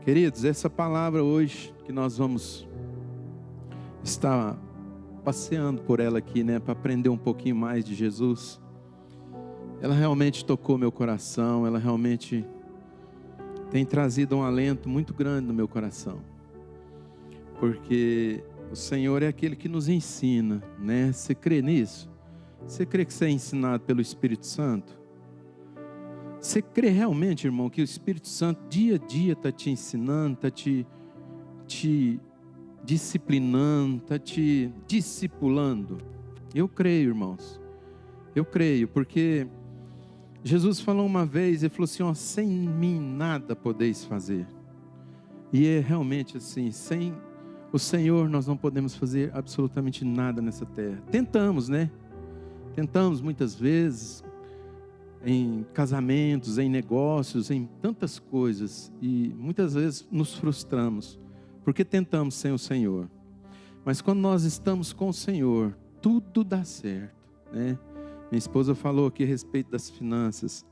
Queridos, essa palavra hoje que nós vamos estar passeando por ela aqui, né, para aprender um pouquinho mais de Jesus. Ela realmente tocou meu coração, ela realmente tem trazido um alento muito grande no meu coração. Porque o Senhor é aquele que nos ensina, né? Você crê nisso? Você crê que você é ensinado pelo Espírito Santo? Você crê realmente, irmão, que o Espírito Santo dia a dia está te ensinando, está te disciplinando, está te discipulando? Eu creio, irmãos. Eu creio, porque Jesus falou uma vez, ele falou assim, ó, sem mim nada podeis fazer. E é realmente assim, sem o Senhor nós não podemos fazer absolutamente nada nessa terra. Tentamos, né? Tentamos muitas vezes, em casamentos, em negócios, em tantas coisas. E muitas vezes nos frustramos, porque tentamos sem o Senhor. Mas quando nós estamos com o Senhor, tudo dá certo, né? Minha esposa falou aqui a respeito das finanças.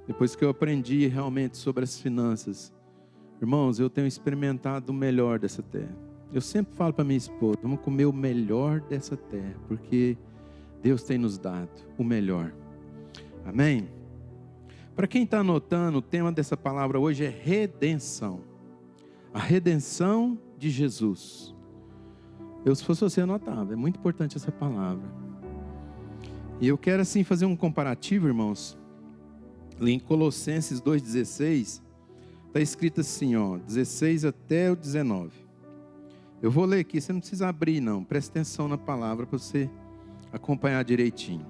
Depois que eu aprendi realmente sobre as finanças, irmãos, eu tenho experimentado o melhor dessa terra. Eu sempre falo para minha esposa, vamos comer o melhor dessa terra, porque Deus tem nos dado o melhor. Amém? Para quem está anotando, o tema dessa palavra hoje é redenção. A redenção de Jesus. Se fosse você, anotava. É muito importante essa palavra. E eu quero assim fazer um comparativo, irmãos. Em Colossenses 2,16, está escrito assim, ó, 16 até o 19. Eu vou ler aqui, você não precisa abrir não. Presta atenção na palavra para você acompanhar direitinho.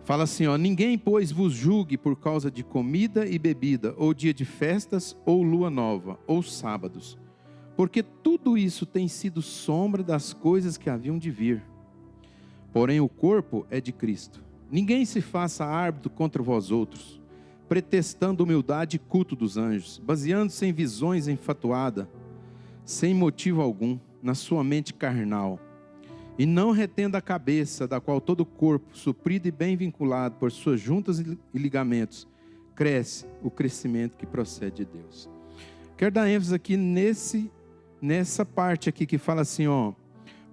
Fala assim, ó, ninguém, pois, vos julgue por causa de comida e bebida, ou dia de festas, ou lua nova, ou sábados. Porque tudo isso tem sido sombra das coisas que haviam de vir. Porém, o corpo é de Cristo. Ninguém se faça árbitro contra vós outros, pretextando humildade e culto dos anjos, baseando-se em visões enfatuadas, sem motivo algum, na sua mente carnal. E não retendo a cabeça, da qual todo o corpo, suprido e bem vinculado por suas juntas e ligamentos, cresce o crescimento que procede de Deus. Quero dar ênfase aqui nessa parte aqui que fala assim, ó,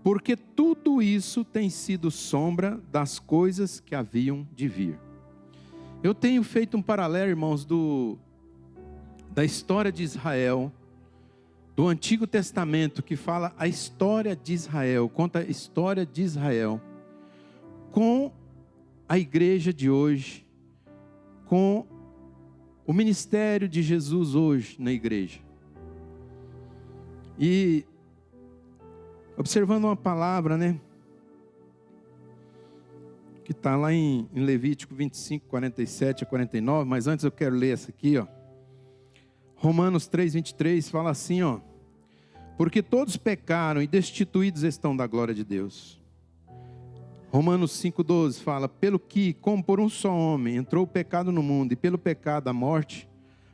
porque tudo isso tem sido sombra das coisas que haviam de vir. Eu tenho feito um paralelo, irmãos, da história de Israel, do Antigo Testamento, que fala a história de Israel, conta a história de Israel, com a igreja de hoje, com o ministério de Jesus hoje na igreja. E observando uma palavra, né, que está lá em Levítico 25, 47 a 49, mas antes eu quero ler essa aqui, ó. Romanos 3, 23 fala assim, ó, porque todos pecaram e destituídos estão da glória de Deus. Romanos 5,12 fala, pelo que, como por um só homem entrou o pecado no mundo, e pelo pecado a morte,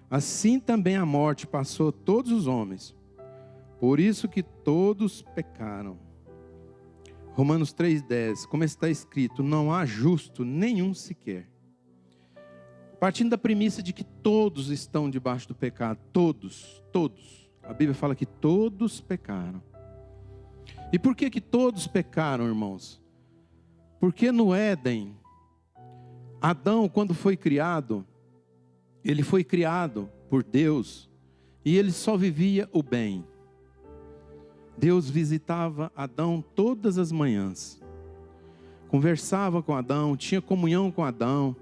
assim também a morte passou a todos os homens. Por isso que todos pecaram. Romanos 3,10, como está escrito, não há justo nenhum sequer. Partindo da premissa de que todos estão debaixo do pecado, todos. A Bíblia fala que todos pecaram. E por que todos pecaram, irmãos? Porque no Éden, Adão, quando foi criado, ele foi criado por Deus e ele só vivia o bem. Deus visitava Adão todas as manhãs, conversava com Adão, tinha comunhão com Adão.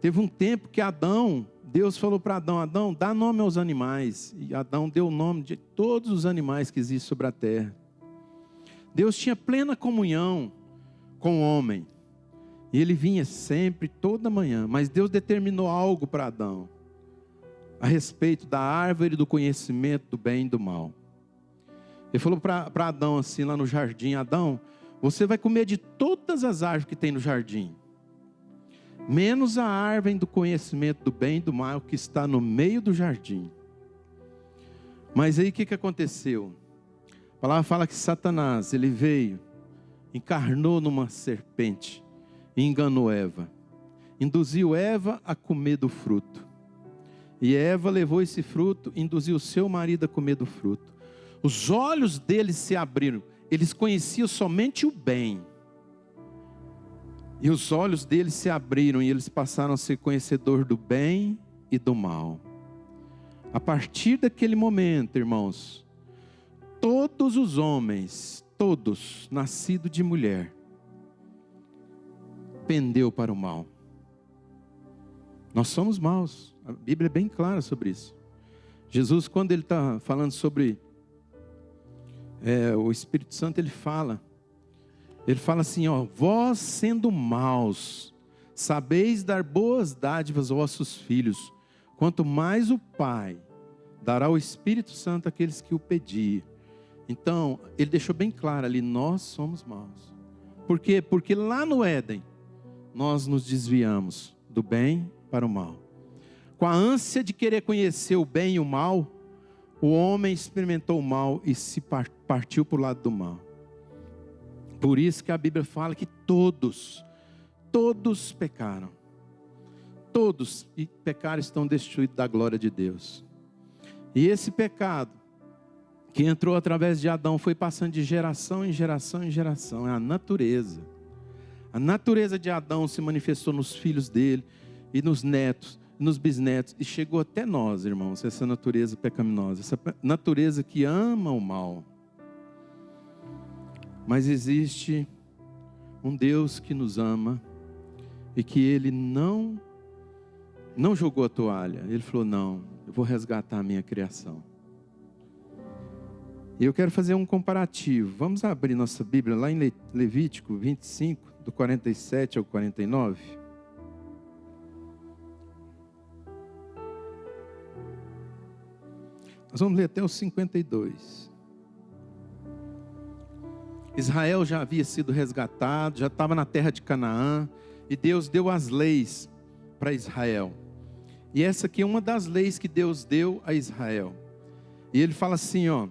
Teve um tempo que Deus falou para Adão, Adão, dá nome aos animais. E Adão deu o nome de todos os animais que existem sobre a terra. Deus tinha plena comunhão com o homem. E ele vinha sempre, toda manhã. Mas Deus determinou algo para Adão, a respeito da árvore do conhecimento do bem e do mal. Ele falou para Adão assim, lá no jardim, Adão, você vai comer de todas as árvores que tem no jardim, menos a árvore do conhecimento do bem e do mal que está no meio do jardim. Mas aí o que aconteceu? A palavra fala que Satanás, ele veio, encarnou numa serpente e enganou Eva. Induziu Eva a comer do fruto. E Eva levou esse fruto, induziu seu marido a comer do fruto. Os olhos deles se abriram. Eles conheciam somente o bem. E os olhos deles se abriram e eles passaram a ser conhecedor do bem e do mal. A partir daquele momento, irmãos, todos os homens, todos nascidos de mulher, pendeu para o mal. Nós somos maus. A Bíblia é bem clara sobre isso. Jesus, quando ele está falando sobre o Espírito Santo, ele fala assim, ó: vós sendo maus, sabeis dar boas dádivas aos vossos filhos, quanto mais o Pai dará o Espírito Santo àqueles que o pedirem. Então, ele deixou bem claro ali, nós somos maus. Por quê? Porque lá no Éden, nós nos desviamos do bem para o mal. Com a ânsia de querer conhecer o bem e o mal, o homem experimentou o mal e se partiu para o lado do mal. Por isso que a Bíblia fala que todos pecaram. Todos e pecaram, estão destituídos da glória de Deus. E esse pecado que entrou através de Adão foi passando de geração em geração em geração. É a natureza. A natureza de Adão se manifestou nos filhos dele e nos netos, nos bisnetos, e chegou até nós, irmãos, essa natureza pecaminosa, essa natureza que ama o mal. Mas existe um Deus que nos ama e que Ele não jogou a toalha. Ele falou, não, eu vou resgatar a minha criação. E eu quero fazer um comparativo. Vamos abrir nossa Bíblia lá em Levítico 25, do 47 ao 49. Nós vamos ler até o 52. Israel já havia sido resgatado, já estava na terra de Canaã, e Deus deu as leis para Israel. E essa aqui é uma das leis que Deus deu a Israel. E ele fala assim, ó,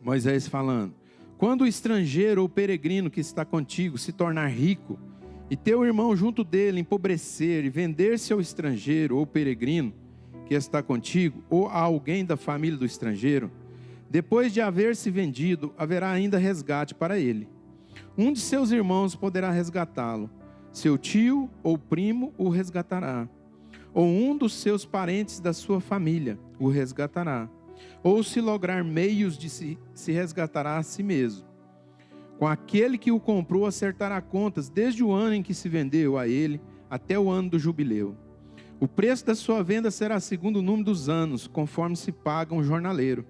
Moisés falando: quando o estrangeiro ou peregrino que está contigo se tornar rico, e teu irmão junto dele empobrecer e vender-se ao estrangeiro ou peregrino que está contigo, ou a alguém da família do estrangeiro, depois de haver se vendido, haverá ainda resgate para ele. Um de seus irmãos poderá resgatá-lo. Seu tio ou primo o resgatará. Ou um dos seus parentes da sua família o resgatará. Ou se lograr meios de se resgatará a si mesmo. Com aquele que o comprou acertará contas desde o ano em que se vendeu a ele até o ano do jubileu. O preço da sua venda será segundo o número dos anos, conforme se paga um jornaleiro.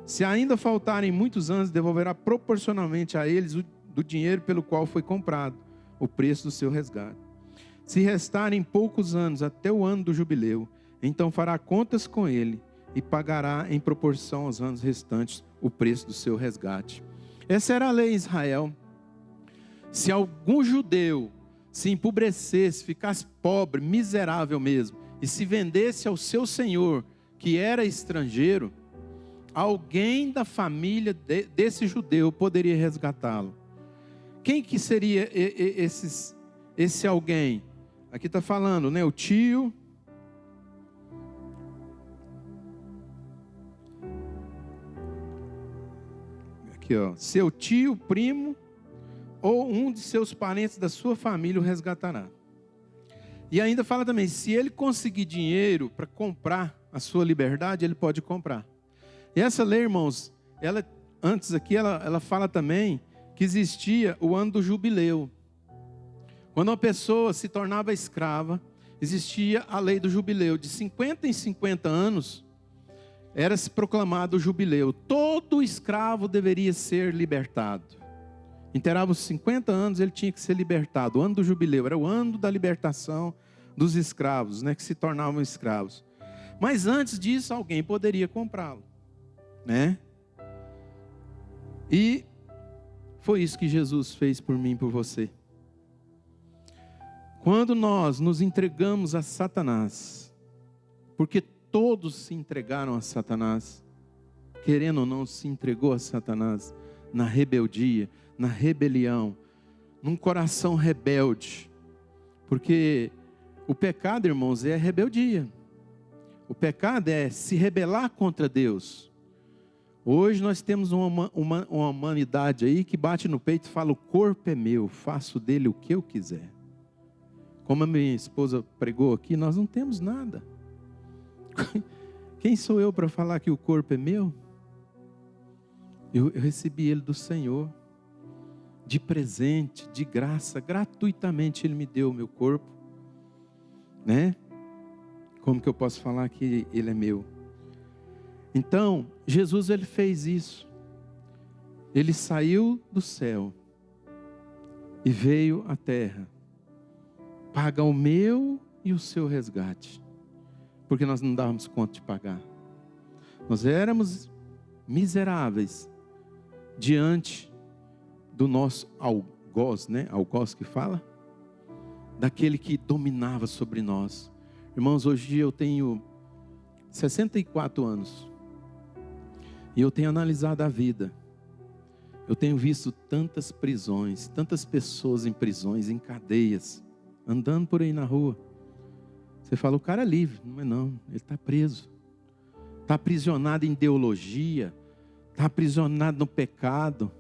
Se ainda faltarem muitos anos, devolverá proporcionalmente a eles do dinheiro pelo qual foi comprado, o preço do seu resgate. Se restarem poucos anos até o ano do jubileu, então fará contas com ele e pagará em proporção aos anos restantes o preço do seu resgate. Essa era a lei em Israel. Se algum judeu se empobrecesse, ficasse pobre, miserável mesmo, e se vendesse ao seu senhor, que era estrangeiro, alguém da família desse judeu poderia resgatá-lo. Quem que seria esse alguém? Aqui está falando, né? O tio. Aqui, ó. Seu tio, primo, ou um de seus parentes da sua família o resgatará. E ainda fala também, se ele conseguir dinheiro para comprar a sua liberdade, ele pode comprar. E essa lei, irmãos, antes aqui ela fala também que existia o ano do jubileu. Quando uma pessoa se tornava escrava, existia a lei do jubileu. De 50 em 50 anos, era-se proclamado o jubileu. Todo escravo deveria ser libertado. Inteirava os 50 anos, ele tinha que ser libertado. O ano do jubileu era o ano da libertação dos escravos, né, que se tornavam escravos. Mas antes disso, alguém poderia comprá-lo, né? E foi isso que Jesus fez por mim e por você. Quando nós nos entregamos a Satanás, porque todos se entregaram a Satanás, querendo ou não, se entregou a Satanás na rebeldia, na rebelião, num coração rebelde, porque o pecado, irmãos, é rebeldia. O pecado é se rebelar contra Deus. Hoje nós temos uma humanidade aí que bate no peito e fala: o corpo é meu, faço dele o que eu quiser. Como a minha esposa pregou aqui, nós não temos nada. Quem sou eu para falar que o corpo é meu? Eu recebi ele do Senhor, de presente, de graça, gratuitamente Ele me deu o meu corpo, né? Como que eu posso falar que Ele é meu? Então, Jesus, Ele fez isso. Ele saiu do céu e veio à terra, paga o meu e o seu resgate, porque nós não dávamos conta de pagar. Nós éramos miseráveis diante do nosso algoz, né? Algoz que fala, daquele que dominava sobre nós. Irmãos, hoje eu tenho 64 anos e eu tenho analisado a vida. Eu tenho visto tantas prisões, tantas pessoas em prisões, em cadeias, andando por aí na rua. Você fala: o cara é livre. Não é não, ele está preso. Está aprisionado em ideologia, está aprisionado no pecado,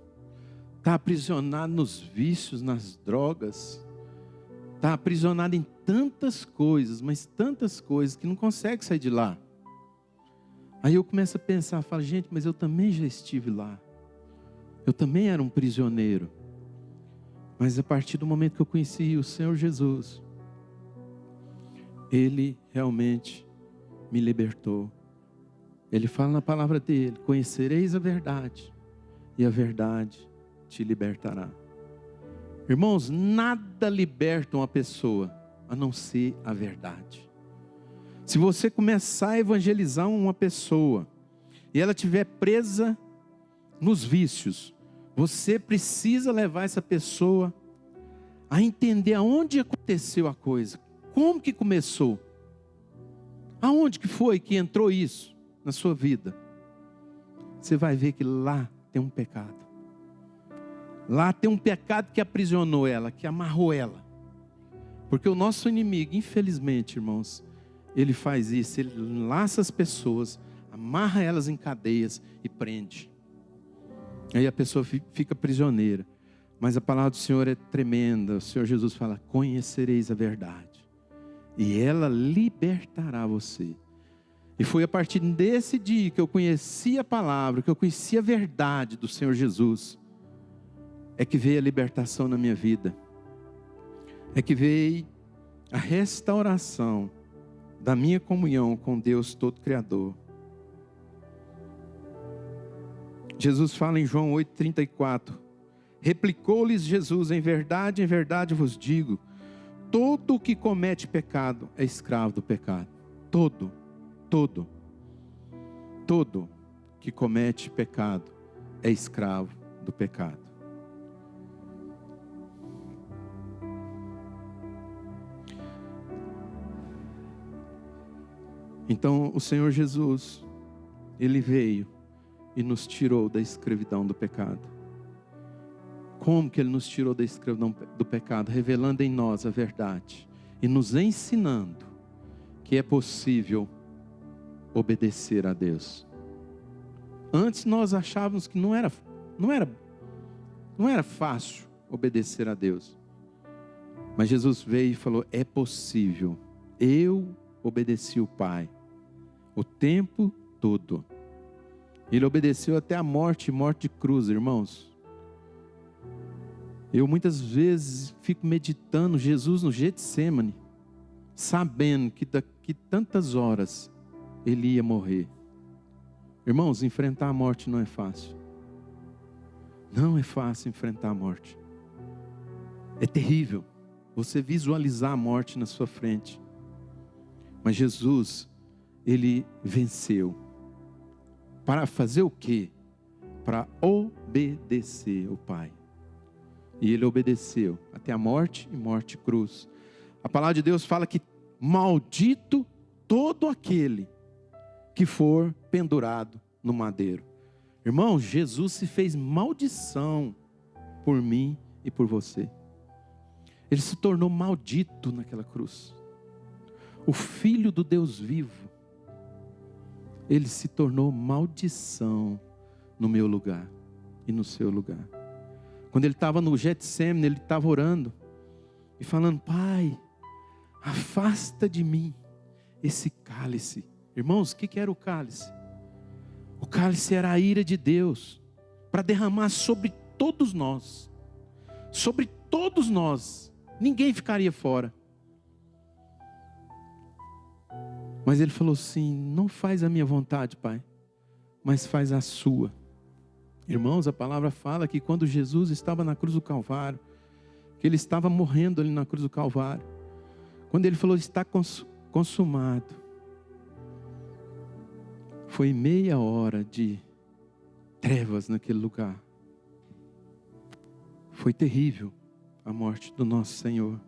está aprisionado nos vícios, nas drogas, está aprisionado em tantas coisas, mas tantas coisas que não consegue sair de lá. Aí eu começo a pensar, falo: gente, mas eu também já estive lá. Eu também era um prisioneiro. Mas a partir do momento que eu conheci o Senhor Jesus, Ele realmente me libertou. Ele fala na palavra dele: conhecereis a verdade, e a verdade te libertará. Irmãos, nada liberta uma pessoa a não ser a verdade. Se você começar a evangelizar uma pessoa e ela estiver presa nos vícios, você precisa levar essa pessoa a entender aonde aconteceu a coisa, como que começou, aonde que foi que entrou isso na sua vida. Você vai ver que lá tem um pecado. Lá tem um pecado que aprisionou ela, que amarrou ela. Porque o nosso inimigo, infelizmente, irmãos, ele faz isso, ele laça as pessoas, amarra elas em cadeias e prende. Aí a pessoa fica prisioneira. Mas a palavra do Senhor é tremenda. O Senhor Jesus fala: conhecereis a verdade, e ela libertará você. E foi a partir desse dia que eu conheci a palavra, que eu conheci a verdade do Senhor Jesus, é que veio a libertação na minha vida. É que veio a restauração da minha comunhão com Deus todo Criador. Jesus fala em João 8,34. Replicou-lhes Jesus: em verdade vos digo, todo o que comete pecado é escravo do pecado. Todo que comete pecado é escravo do pecado. Então o Senhor Jesus, Ele veio e nos tirou da escravidão do pecado. Como que Ele nos tirou da escravidão do pecado? Revelando em nós a verdade e nos ensinando que é possível obedecer a Deus. Antes nós achávamos que não era fácil obedecer a Deus. Mas Jesus veio e falou: é possível. Eu obedeci o Pai o tempo todo. Ele obedeceu até a morte de cruz, irmãos. Eu muitas vezes fico meditando Jesus no Getsêmani, sabendo que daqui tantas horas Ele ia morrer. Irmãos, enfrentar a morte não é fácil. Não é fácil enfrentar a morte. É terrível você visualizar a morte na sua frente. Mas Jesus, Ele venceu. Para fazer o quê? Para obedecer o Pai. E Ele obedeceu até a morte e morte de cruz. A palavra de Deus fala que maldito todo aquele que for pendurado no madeiro. Irmão, Jesus se fez maldição por mim e por você. Ele se tornou maldito naquela cruz. O Filho do Deus vivo ele se tornou maldição no meu lugar e no seu lugar. Quando ele estava no Getsemane, ele estava orando e falando: Pai, afasta de mim esse cálice. Irmãos, o que era o cálice? O cálice era a ira de Deus para derramar sobre todos nós. Sobre todos nós. Ninguém ficaria fora. Mas ele falou assim: não faz a minha vontade, Pai, mas faz a sua. Irmãos, a palavra fala que quando Jesus estava na cruz do Calvário, que ele estava morrendo ali na cruz do Calvário, quando ele falou: está consumado, foi meia hora de trevas naquele lugar. Foi terrível a morte do nosso Senhor.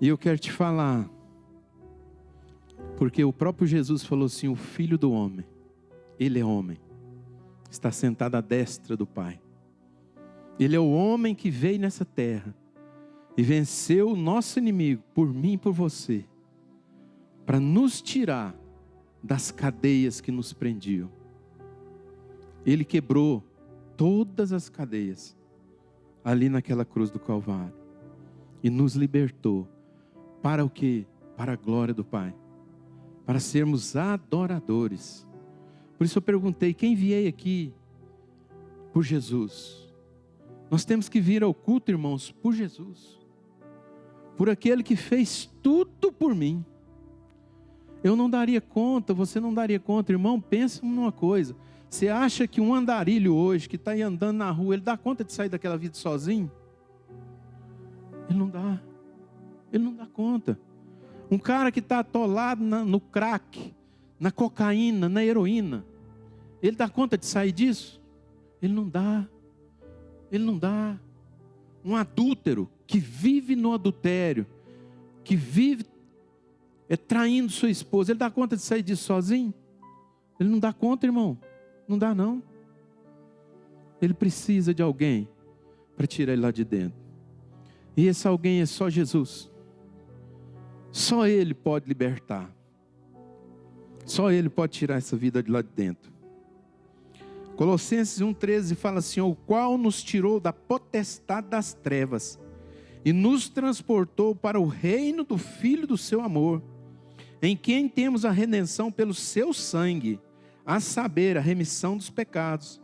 E eu quero te falar, porque o próprio Jesus falou assim: o Filho do Homem, ele é homem, está sentado à destra do Pai. Ele é o homem que veio nessa terra e venceu o nosso inimigo, por mim e por você, para nos tirar das cadeias que nos prendiam. Ele quebrou todas as cadeias ali naquela cruz do Calvário e nos libertou. Para o quê? Para a glória do Pai, para sermos adoradores. Por isso eu perguntei: quem veio aqui por Jesus? Nós temos que vir ao culto, irmãos, por Jesus, por aquele que fez tudo por mim. Eu não daria conta, você não daria conta. Irmão, pensa numa coisa: você acha que um andarilho hoje, que está aí andando na rua, ele dá conta de sair daquela vida sozinho? Ele não dá. Ele não dá conta. Um cara que está atolado no crack, na cocaína, na heroína, ele dá conta de sair disso? Ele não dá. Ele não dá. Um adúltero que vive no adultério, que vive traindo sua esposa, ele dá conta de sair disso sozinho? Ele não dá conta, irmão. Não dá, não. Ele precisa de alguém para tirar ele lá de dentro. E esse alguém é só Jesus. Só Ele pode libertar. Só Ele pode tirar essa vida de lá de dentro. Colossenses 1,13 fala assim: o qual nos tirou da potestade das trevas e nos transportou para o reino do Filho do seu amor, em quem temos a redenção pelo seu sangue, a saber, a remissão dos pecados.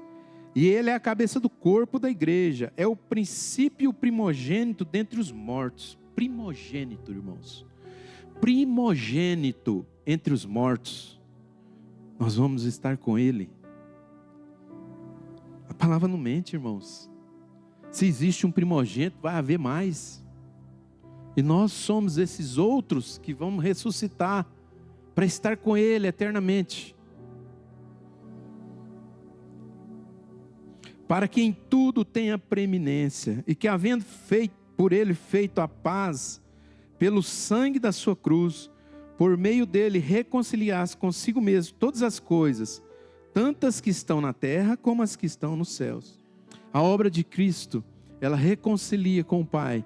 E Ele é a cabeça do corpo da igreja, é o princípio e o primogênito dentre os mortos. Primogênito, irmãos. Primogênito entre os mortos. Nós vamos estar com Ele. A palavra não mente, irmãos. Se existe um primogênito, vai haver mais. E nós somos esses outros que vamos ressuscitar para estar com Ele eternamente. Para que em tudo tenha preeminência, e que havendo feito por Ele feito a paz, pelo sangue da sua cruz, por meio dele reconciliasse consigo mesmo todas as coisas, tanto as que estão na terra como as que estão nos céus. A obra de Cristo, ela reconcilia com o Pai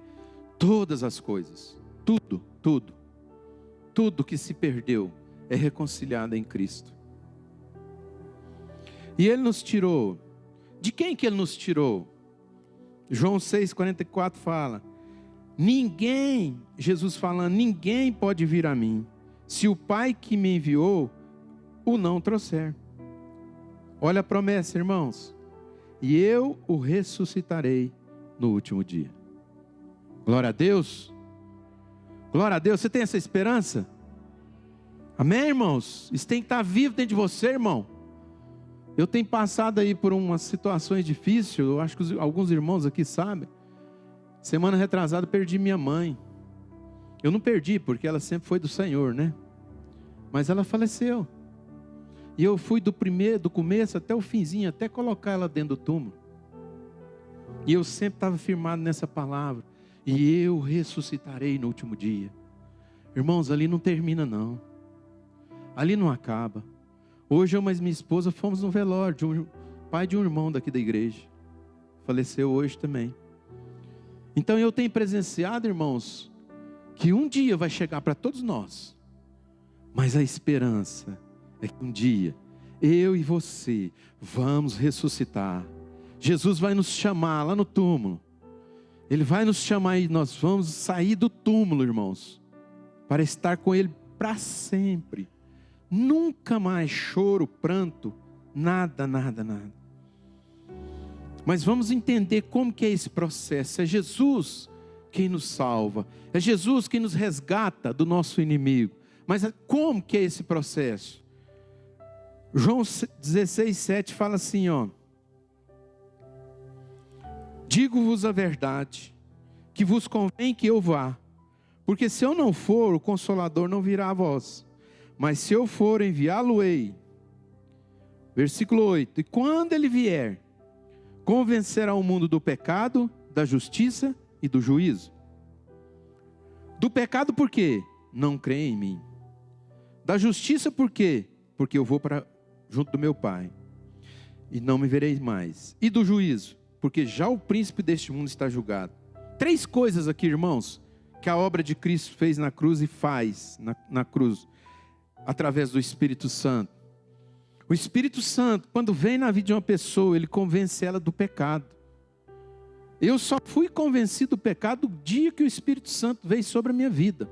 todas as coisas. Tudo que se perdeu é reconciliado em Cristo. E Ele nos tirou. De quem que Ele nos tirou? João 6,44 fala: ninguém, Jesus falando, ninguém pode vir a mim, se o Pai que me enviou o não trouxer. Olha a promessa, irmãos: e eu o ressuscitarei no último dia. Glória a Deus. Glória a Deus. Você tem essa esperança? Amém, irmãos? Isso tem que estar vivo dentro de você, irmão. Eu tenho passado aí por umas situações difíceis. Eu acho que alguns irmãos aqui sabem. Semana retrasada perdi minha mãe. Eu não perdi porque ela sempre foi do Senhor, né? Mas ela faleceu. E eu fui do começo até o finzinho, até colocar ela dentro do túmulo. E eu sempre estava firmado nessa palavra: e eu ressuscitarei no último dia. Irmãos, ali não termina não. Ali não acaba. Hoje eu e minha esposa fomos no velório de pai de um irmão daqui da igreja. Faleceu hoje também. Então eu tenho presenciado, irmãos, que um dia vai chegar para todos nós. Mas a esperança é que um dia, eu e você, vamos ressuscitar. Jesus vai nos chamar lá no túmulo. Ele vai nos chamar e nós vamos sair do túmulo, irmãos, para estar com Ele para sempre. Nunca mais choro, pranto, nada, nada, nada. Mas vamos entender como que é esse processo. É Jesus quem nos salva. É Jesus quem nos resgata do nosso inimigo. Mas como que é esse processo? João 16:7 fala assim, ó. Digo-vos a verdade, que vos convém que eu vá, porque se eu não for, o Consolador não virá a vós, mas se eu for, enviá-lo-ei. Versículo 8, e quando ele vier, convencerá o mundo do pecado, da justiça e do juízo. Do pecado por quê? Não crê em mim. Da justiça por quê? Porque eu vou para junto do meu Pai, e não me vereis mais. E do juízo? Porque já o príncipe deste mundo está julgado. 3 coisas aqui, irmãos, que a obra de Cristo fez na cruz e faz na cruz, através do Espírito Santo. O Espírito Santo, quando vem na vida de uma pessoa, ele convence ela do pecado. Eu só fui convencido do pecado no dia que o Espírito Santo veio sobre a minha vida.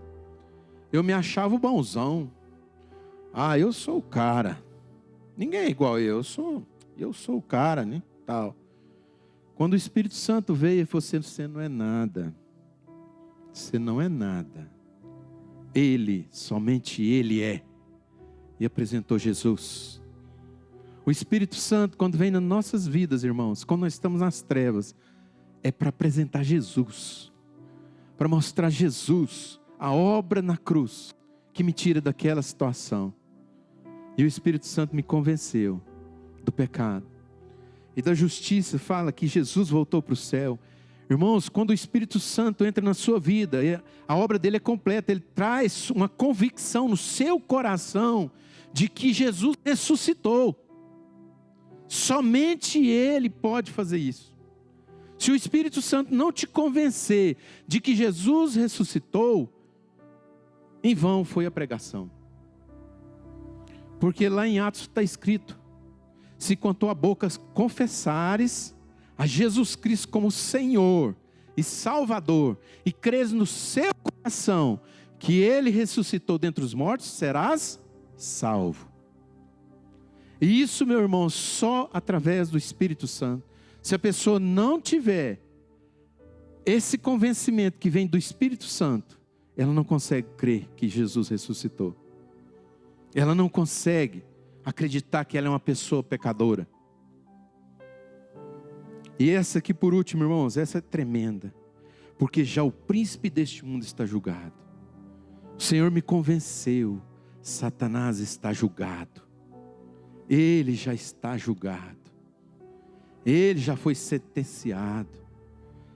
Eu me achava o bonzão. Ah, eu sou o cara. Ninguém é igual eu sou o cara, né? Tal. Quando o Espírito Santo veio, ele falou assim, você não é nada. Você não é nada. Ele, somente Ele é. E apresentou Jesus. O Espírito Santo, quando vem nas nossas vidas, irmãos, quando nós estamos nas trevas, é para apresentar Jesus. Para mostrar Jesus, a obra na cruz, que me tira daquela situação. E o Espírito Santo me convenceu do pecado. E da justiça, fala que Jesus voltou para o céu. Irmãos, quando o Espírito Santo entra na sua vida, a obra dele é completa. Ele traz uma convicção no seu coração de que Jesus ressuscitou. Somente Ele pode fazer isso. Se o Espírito Santo não te convencer de que Jesus ressuscitou, em vão foi a pregação. Porque lá em Atos está escrito, se com a tua boca confessares a Jesus Cristo como Senhor e Salvador, e creres no seu coração que Ele ressuscitou dentre os mortos, serás salvo. E isso, meu irmão, só através do Espírito Santo. Se a pessoa não tiver esse convencimento que vem do Espírito Santo, ela não consegue crer que Jesus ressuscitou. Ela não consegue acreditar que ela é uma pessoa pecadora. E essa aqui por último, irmãos, essa é tremenda. Porque já o príncipe deste mundo está julgado. O Senhor me convenceu, Satanás está julgado. Ele já está julgado. Ele já foi sentenciado.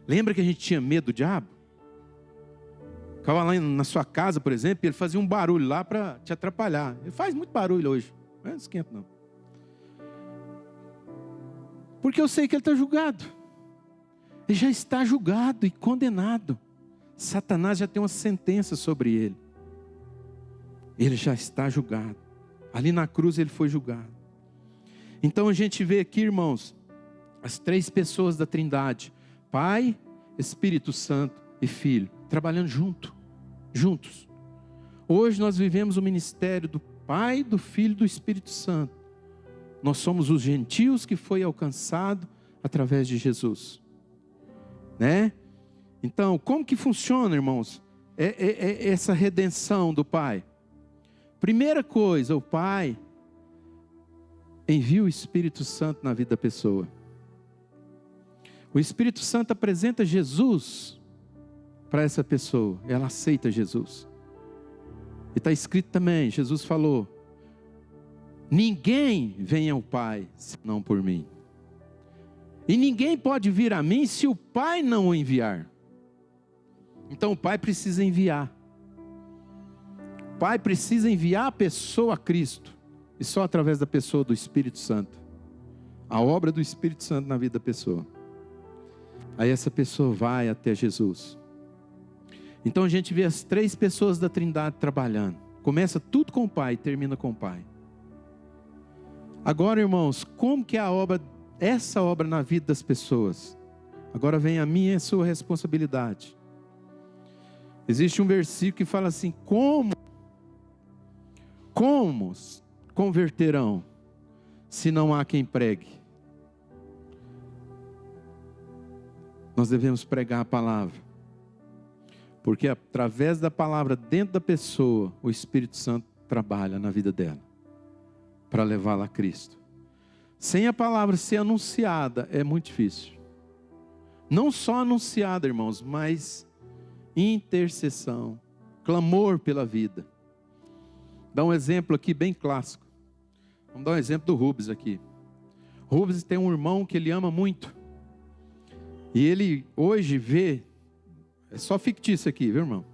Lembra que a gente tinha medo do diabo? Ficava lá na sua casa, por exemplo, ele fazia um barulho lá para te atrapalhar. Ele faz muito barulho hoje. Não esquenta não. Porque eu sei que ele está julgado. Ele já está julgado e condenado. Satanás já tem uma sentença sobre ele. Ele já está julgado. Ali na cruz ele foi julgado. Então a gente vê aqui, irmãos, as 3 pessoas da Trindade: Pai, Espírito Santo e Filho, trabalhando juntos. Hoje nós vivemos o ministério do Pai, do Filho e do Espírito Santo. Nós somos os gentios que foi alcançado através de Jesus, né? Então, como que funciona, irmãos, essa redenção do Pai? Primeira coisa, o Pai envia o Espírito Santo na vida da pessoa. O Espírito Santo apresenta Jesus para essa pessoa, ela aceita Jesus. E está escrito também, Jesus falou: ninguém vem ao Pai senão por mim. E ninguém pode vir a mim se o Pai não o enviar. Então o Pai precisa enviar. O Pai precisa enviar a pessoa a Cristo. E só através da pessoa do Espírito Santo. A obra do Espírito Santo na vida da pessoa. Aí essa pessoa vai até Jesus. Então a gente vê as 3 pessoas da Trindade trabalhando. Começa tudo com o Pai e termina com o Pai. Agora, irmãos, como que é essa obra na vida das pessoas? Agora vem a minha e a sua responsabilidade. Existe um versículo que fala assim: como converterão se não há quem pregue? Nós devemos pregar a palavra, porque através da palavra dentro da pessoa, o Espírito Santo trabalha na vida dela, para levá-la a Cristo. Sem a palavra ser anunciada, é muito difícil. Não só anunciada, irmãos, mas intercessão, clamor pela vida. Dá um exemplo aqui bem clássico. Vamos dar um exemplo do Rubens aqui. Rubens tem um irmão que ele ama muito. E ele hoje vê, é só fictício aqui, viu, irmão?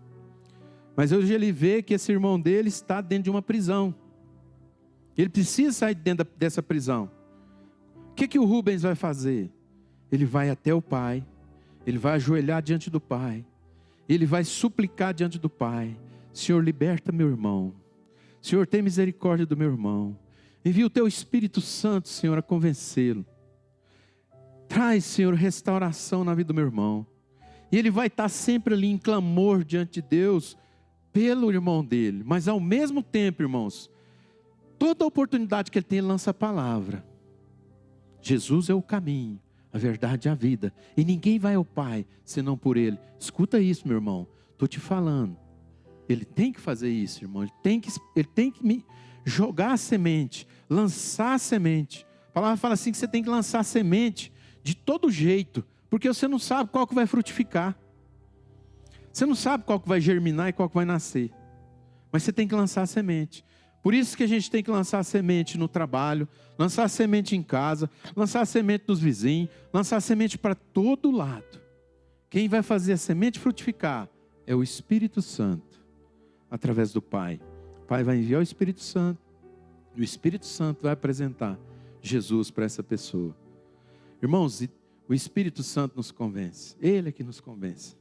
Mas hoje ele vê que esse irmão dele está dentro de uma prisão. Ele precisa sair dentro dessa prisão. O que o Rubens vai fazer? Ele vai até o pai, ele vai ajoelhar diante do pai, ele vai suplicar diante do pai: Senhor, liberta meu irmão. Senhor, tem misericórdia do meu irmão. Envia o teu Espírito Santo, Senhor, a convencê-lo. Traz, Senhor, restauração na vida do meu irmão. E ele vai estar sempre ali em clamor diante de Deus pelo irmão dele. Mas ao mesmo tempo, irmãos, toda oportunidade que ele tem, ele lança a palavra. Jesus é o caminho, a verdade e a vida. E ninguém vai ao Pai senão por Ele. Escuta isso, meu irmão. Estou te falando. Ele tem que fazer isso, irmão. Ele tem que me jogar a semente, lançar a semente. A palavra fala assim que você tem que lançar a semente de todo jeito, porque você não sabe qual que vai frutificar. Você não sabe qual que vai germinar e qual que vai nascer. Mas você tem que lançar a semente. Por isso que a gente tem que lançar a semente no trabalho, lançar a semente em casa, lançar a semente nos vizinhos, lançar a semente para todo lado. Quem vai fazer a semente frutificar é o Espírito Santo, através do Pai. O Pai vai enviar o Espírito Santo, e o Espírito Santo vai apresentar Jesus para essa pessoa. Irmãos, o Espírito Santo nos convence, Ele é que nos convence.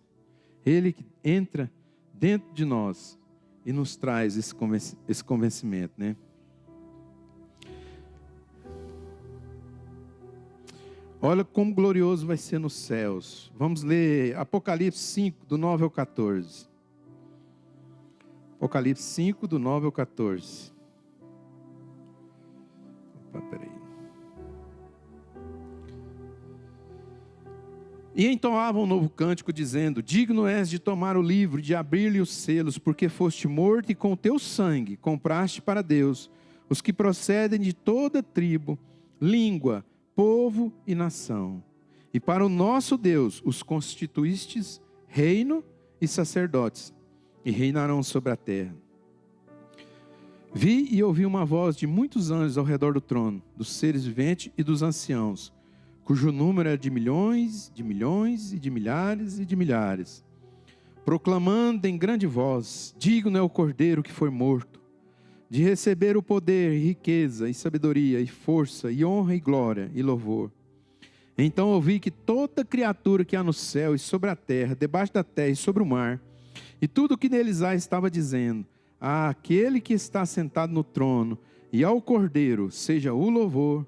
Ele que entra dentro de nós e nos traz esse convencimento, né? Olha como glorioso vai ser nos céus. Vamos ler Apocalipse 5, do 9 ao 14. Apocalipse 5, do 9 ao 14. Opa, peraí. E entoavam um novo cântico, dizendo: digno és de tomar o livro, de abrir-lhe os selos, porque foste morto e com teu sangue compraste para Deus os que procedem de toda tribo, língua, povo e nação. E para o nosso Deus os constituístes reino e sacerdotes, e reinarão sobre a terra. Vi e ouvi uma voz de muitos anjos ao redor do trono, dos seres viventes e dos anciãos, cujo número era de milhões, de milhões e de milhares e de milhares, proclamando em grande voz: digno é o Cordeiro que foi morto, de receber o poder, e riqueza, e sabedoria, e força, e honra, e glória, e louvor. Então ouvi que toda criatura que há no céu e sobre a terra, debaixo da terra e sobre o mar, e tudo o que neles há, estava dizendo: àquele que está sentado no trono, e ao Cordeiro, seja o louvor,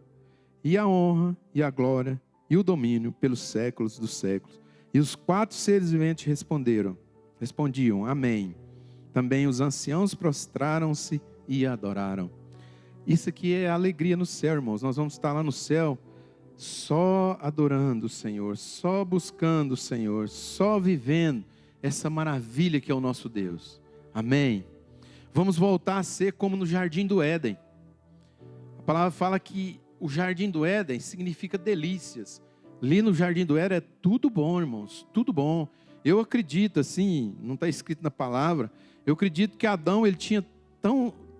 e a honra, e a glória, e o domínio pelos séculos dos séculos. E os 4 seres viventes respondiam: amém. Também os anciãos prostraram-se e adoraram. Isso aqui é alegria no céu, irmãos. Nós vamos estar lá no céu só adorando o Senhor, só buscando o Senhor, só vivendo essa maravilha que é o nosso Deus. Amém. Vamos voltar a ser como no Jardim do Éden. A palavra fala que o Jardim do Éden significa delícias. Ali no Jardim do Éden é tudo bom, irmãos, tudo bom. Eu acredito, assim, não está escrito na palavra, eu acredito que Adão, ele tinha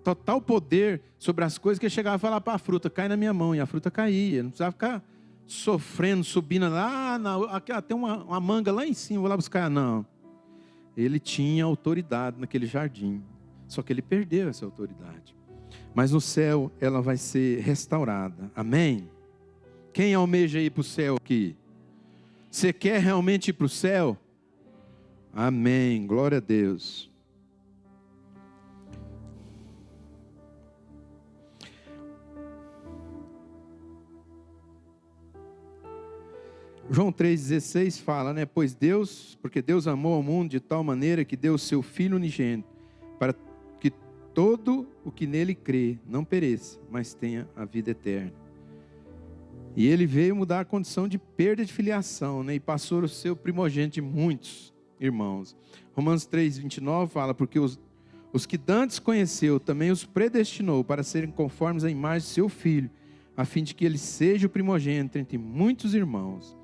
total poder sobre as coisas, que ele chegava a falar para a fruta: cai na minha mão, e a fruta caía. Ele não precisava ficar sofrendo, subindo lá, tem uma manga lá em cima, vou lá buscar. Não. Ele tinha autoridade naquele jardim, só que ele perdeu essa autoridade. Mas no céu ela vai ser restaurada. Amém? Quem almeja ir para o céu aqui? Você quer realmente ir para o céu? Amém, glória a Deus. João 3,16 fala, né? Porque Deus amou ao mundo de tal maneira que deu o seu Filho unigênito, para que todo o que nele crê não pereça, mas tenha a vida eterna. E ele veio mudar a condição de perda de filiação, né? E passou a ser o primogênito de muitos irmãos. Romanos 3,29 fala, porque os que dantes conheceu, também os predestinou para serem conformes à imagem de seu Filho, a fim de que ele seja o primogênito entre muitos irmãos.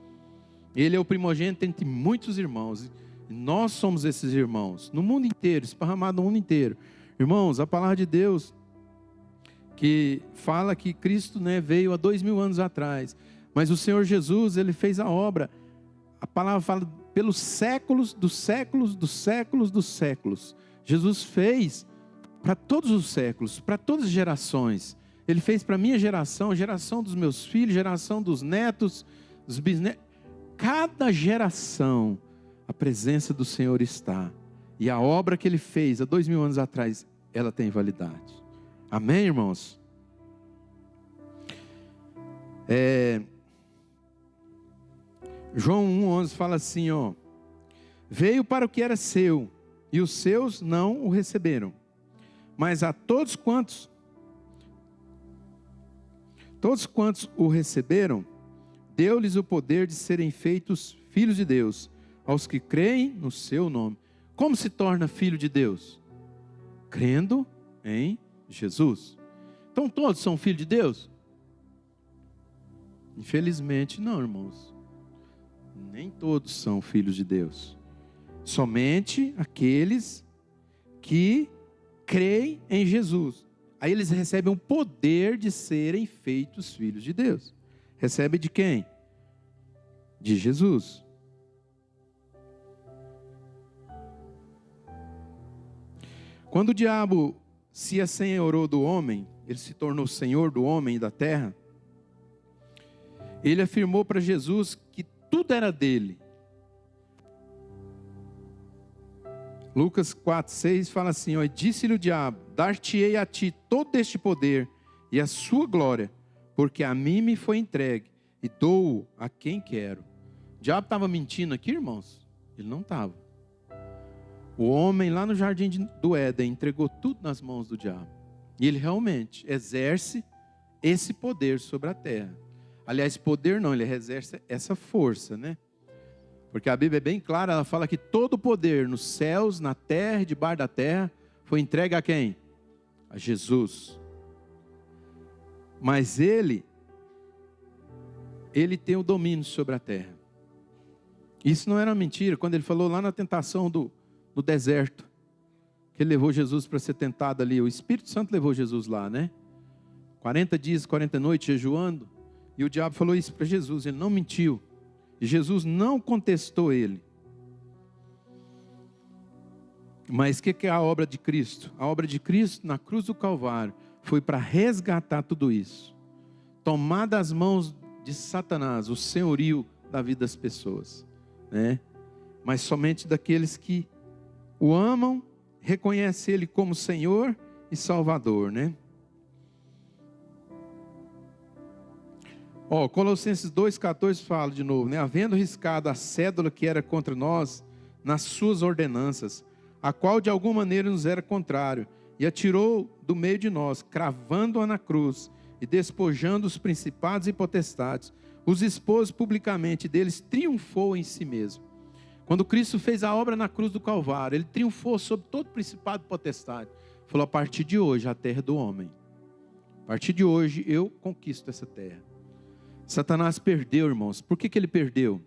Ele é o primogênito entre muitos irmãos. E nós somos esses irmãos, no mundo inteiro, esparramado no mundo inteiro. Irmãos, a palavra de Deus, que fala que Cristo, né, veio há 2000 anos atrás. Mas o Senhor Jesus, Ele fez a obra. A palavra fala pelos séculos, dos séculos, dos séculos, dos séculos. Jesus fez para todos os séculos, para todas as gerações. Ele fez para a minha geração, geração dos meus filhos, geração dos netos, dos bisnetos. Cada geração, a presença do Senhor está. E a obra que Ele fez há 2000 anos atrás, ela tem validade. Amém, irmãos? João 1,11 fala assim, ó. Veio para o que era seu, e os seus não o receberam. Mas a todos quantos o receberam, deu-lhes o poder de serem feitos filhos de Deus, aos que creem no seu nome. Como se torna filho de Deus? Crendo em Jesus. Então todos são filhos de Deus? Infelizmente não, irmãos. Nem todos são filhos de Deus. Somente aqueles que creem em Jesus. Aí eles recebem o poder de serem feitos filhos de Deus. Recebe de quem? De Jesus. Quando o diabo se assenhorou do homem, ele se tornou senhor do homem e da terra, ele afirmou para Jesus que tudo era dele. Lucas 4,6 fala assim, ó, disse-lhe o diabo, dar-te-ei a ti todo este poder e a sua glória, porque a mim me foi entregue, e dou-o a quem quero. O diabo estava mentindo aqui, irmãos? Ele não estava. O homem lá no jardim do Éden entregou tudo nas mãos do diabo. E ele realmente exerce esse poder sobre a terra. Aliás, poder não, ele exerce essa força, né? Porque a Bíblia é bem clara, ela fala que todo o poder nos céus, na terra e debaixo da terra foi entregue a quem? A Jesus. Mas ele tem o domínio sobre a terra. Isso não era mentira, quando ele falou lá na tentação no deserto, que ele levou Jesus para ser tentado ali, o Espírito Santo levou Jesus lá, né? 40 dias, 40 noites jejuando, e o diabo falou isso para Jesus, ele não mentiu. E Jesus não contestou ele. Mas o que é a obra de Cristo? A obra de Cristo na cruz do Calvário foi para resgatar tudo isso. Tomar das mãos de Satanás o senhorio da vida das pessoas, né? Mas somente daqueles que o amam, reconhecem Ele como Senhor e Salvador, né? Colossenses 2,14 fala de novo, né? Havendo riscado a cédula que era contra nós, nas suas ordenanças, a qual de alguma maneira nos era contrário, e a tirou do meio de nós, cravando-a na cruz, e despojando os principados e potestades, os expôs publicamente, deles triunfou em si mesmo. Quando Cristo fez a obra na cruz do Calvário, Ele triunfou sobre todo principado e potestade. Falou, a partir de hoje, a terra é do homem. A partir de hoje, eu conquisto essa terra. Satanás perdeu, irmãos. Por que ele perdeu?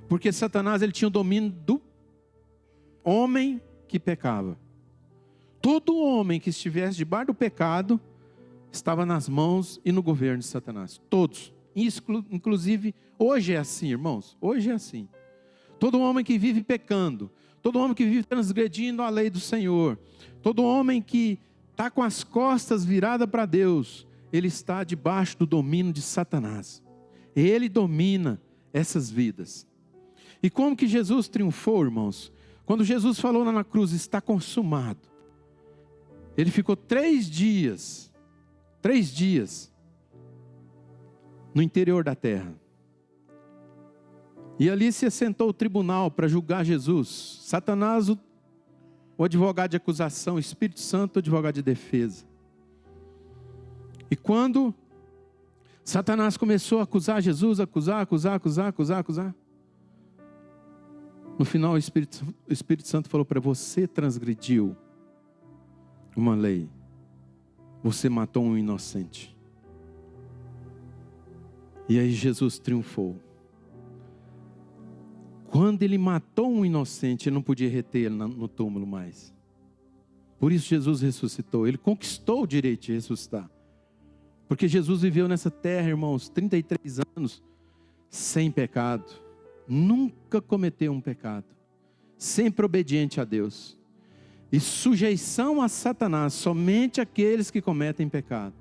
Porque Satanás ele tinha o domínio do homem que pecava. Todo homem que estivesse debaixo do pecado estava nas mãos e no governo de Satanás. Todos. Isso, inclusive, hoje é assim, irmãos. Hoje é assim. Todo homem que vive pecando, todo homem que vive transgredindo a lei do Senhor, todo homem que está com as costas viradas para Deus, ele está debaixo do domínio de Satanás. Ele domina essas vidas. E como que Jesus triunfou, irmãos? Quando Jesus falou lá na cruz, está consumado. Ele ficou 3 dias no interior da terra. E ali se assentou o tribunal para julgar Jesus. Satanás, o advogado de acusação, o Espírito Santo, o advogado de defesa. E quando Satanás começou a acusar Jesus, acusar. No final o Espírito Santo falou para você: transgrediu uma lei. Você matou um inocente. E aí Jesus triunfou. Quando ele matou um inocente, ele não podia reter ele no túmulo mais. Por isso Jesus ressuscitou. Ele conquistou o direito de ressuscitar. Porque Jesus viveu nessa terra, irmãos, 33 anos, sem pecado. Nunca cometeu um pecado. Sempre obediente a Deus. E sujeição a Satanás, somente aqueles que cometem pecado.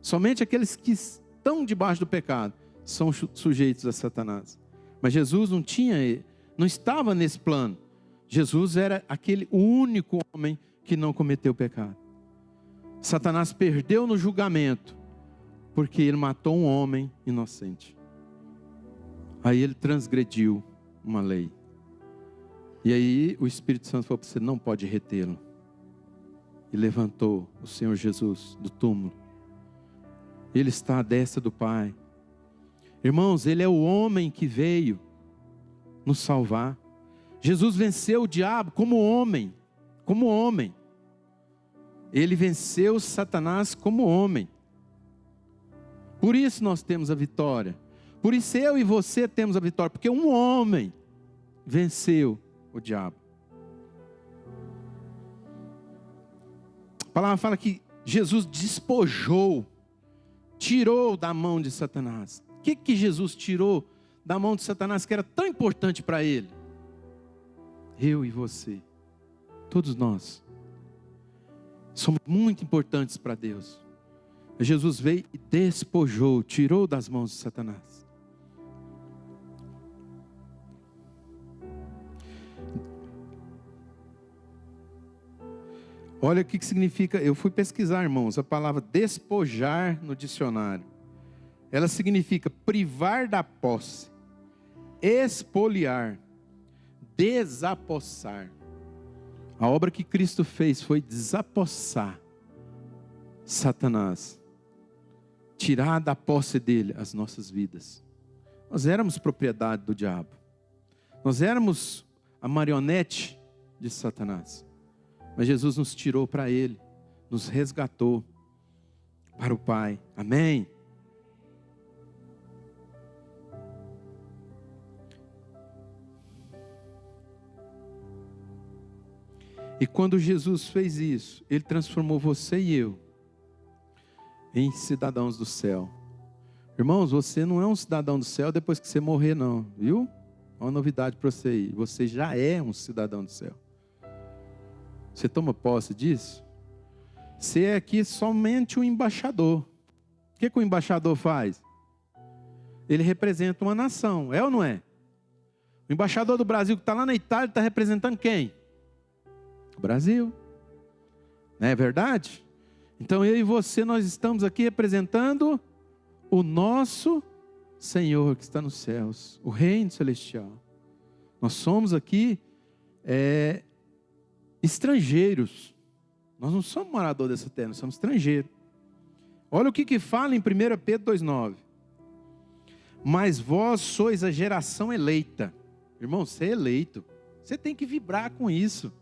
Somente aqueles que estão debaixo do pecado são sujeitos a Satanás. Mas Jesus não estava nesse plano. Jesus era aquele único homem que não cometeu pecado. Satanás perdeu no julgamento, porque ele matou um homem inocente. Aí ele transgrediu uma lei. E aí o Espírito Santo falou para você: não pode retê-lo. E levantou o Senhor Jesus do túmulo. Ele está à destra do Pai. Irmãos, ele é o homem que veio nos salvar. Jesus venceu o diabo como homem. Como homem. Ele venceu Satanás como homem. Por isso nós temos a vitória. Por isso eu e você temos a vitória. Porque um homem venceu o diabo. A palavra fala que Jesus despojou, tirou da mão de Satanás. O que Jesus tirou da mão de Satanás que era tão importante para ele? Eu e você, todos nós, somos muito importantes para Deus. Jesus veio e despojou, tirou das mãos de Satanás. Olha o que significa, eu fui pesquisar, irmãos, a palavra despojar no dicionário. Ela significa privar da posse, expoliar, desapossar. A obra que Cristo fez foi desapossar Satanás, tirar da posse dele as nossas vidas. Nós éramos propriedade do diabo. Nós éramos a marionete de Satanás. Mas Jesus nos tirou para ele, nos resgatou para o Pai. Amém? E quando Jesus fez isso, ele transformou você e eu em cidadãos do céu. Irmãos, você não é um cidadão do céu depois que você morrer, não, viu? Uma novidade para você aí. Você já é um cidadão do céu. Você toma posse disso? Você é aqui somente um embaixador. O que o embaixador faz? Ele representa uma nação, é ou não é? O embaixador do Brasil que está lá na Itália está representando quem? O Brasil. Não é verdade? Então eu e você, nós estamos aqui representando o nosso Senhor que está nos céus, o reino celestial. Nós somos aqui estrangeiros. Nós não somos moradores dessa terra, nós somos estrangeiros. Olha o que fala em 1 Pedro 2,9. Mas vós sois a geração eleita. Irmão, você é eleito. Você tem que vibrar com isso.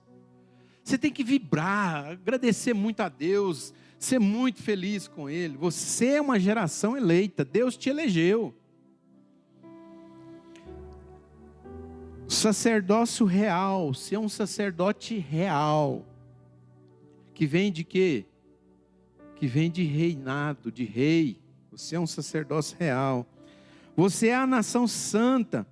Você tem que vibrar, agradecer muito a Deus, ser muito feliz com Ele. Você é uma geração eleita, Deus te elegeu. Sacerdócio real, você é um sacerdote real. Que vem de quê? Que vem de reinado, de rei. Você é um sacerdócio real. Você é a nação santa,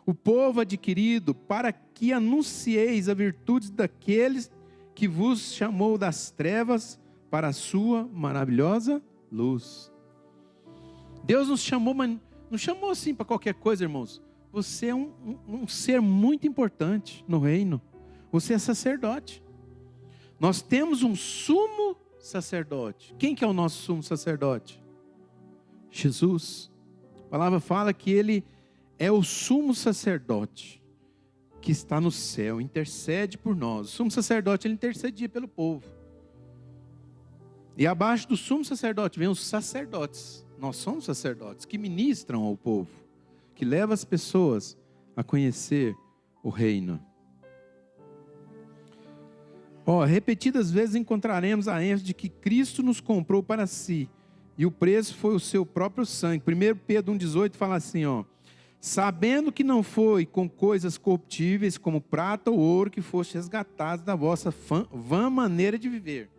o povo adquirido, para que anuncieis a virtude daqueles que vos chamou das trevas para a sua maravilhosa luz. Deus nos chamou, mas não chamou assim para qualquer coisa, irmãos. Você é um ser muito importante no reino. Você é sacerdote. Nós temos um sumo sacerdote. Quem que é o nosso sumo sacerdote? Jesus. A palavra fala que ele é o sumo sacerdote que está no céu, intercede por nós. O sumo sacerdote, ele intercedia pelo povo. E abaixo do sumo sacerdote vem os sacerdotes. Nós somos sacerdotes que ministram ao povo, que levam as pessoas a conhecer o reino. Repetidas vezes encontraremos a ênfase de que Cristo nos comprou para si, e o preço foi o seu próprio sangue. 1 Pedro 1,18 fala assim, sabendo que não foi com coisas corruptíveis como prata ou ouro que foste resgatados da vossa vã maneira de viver,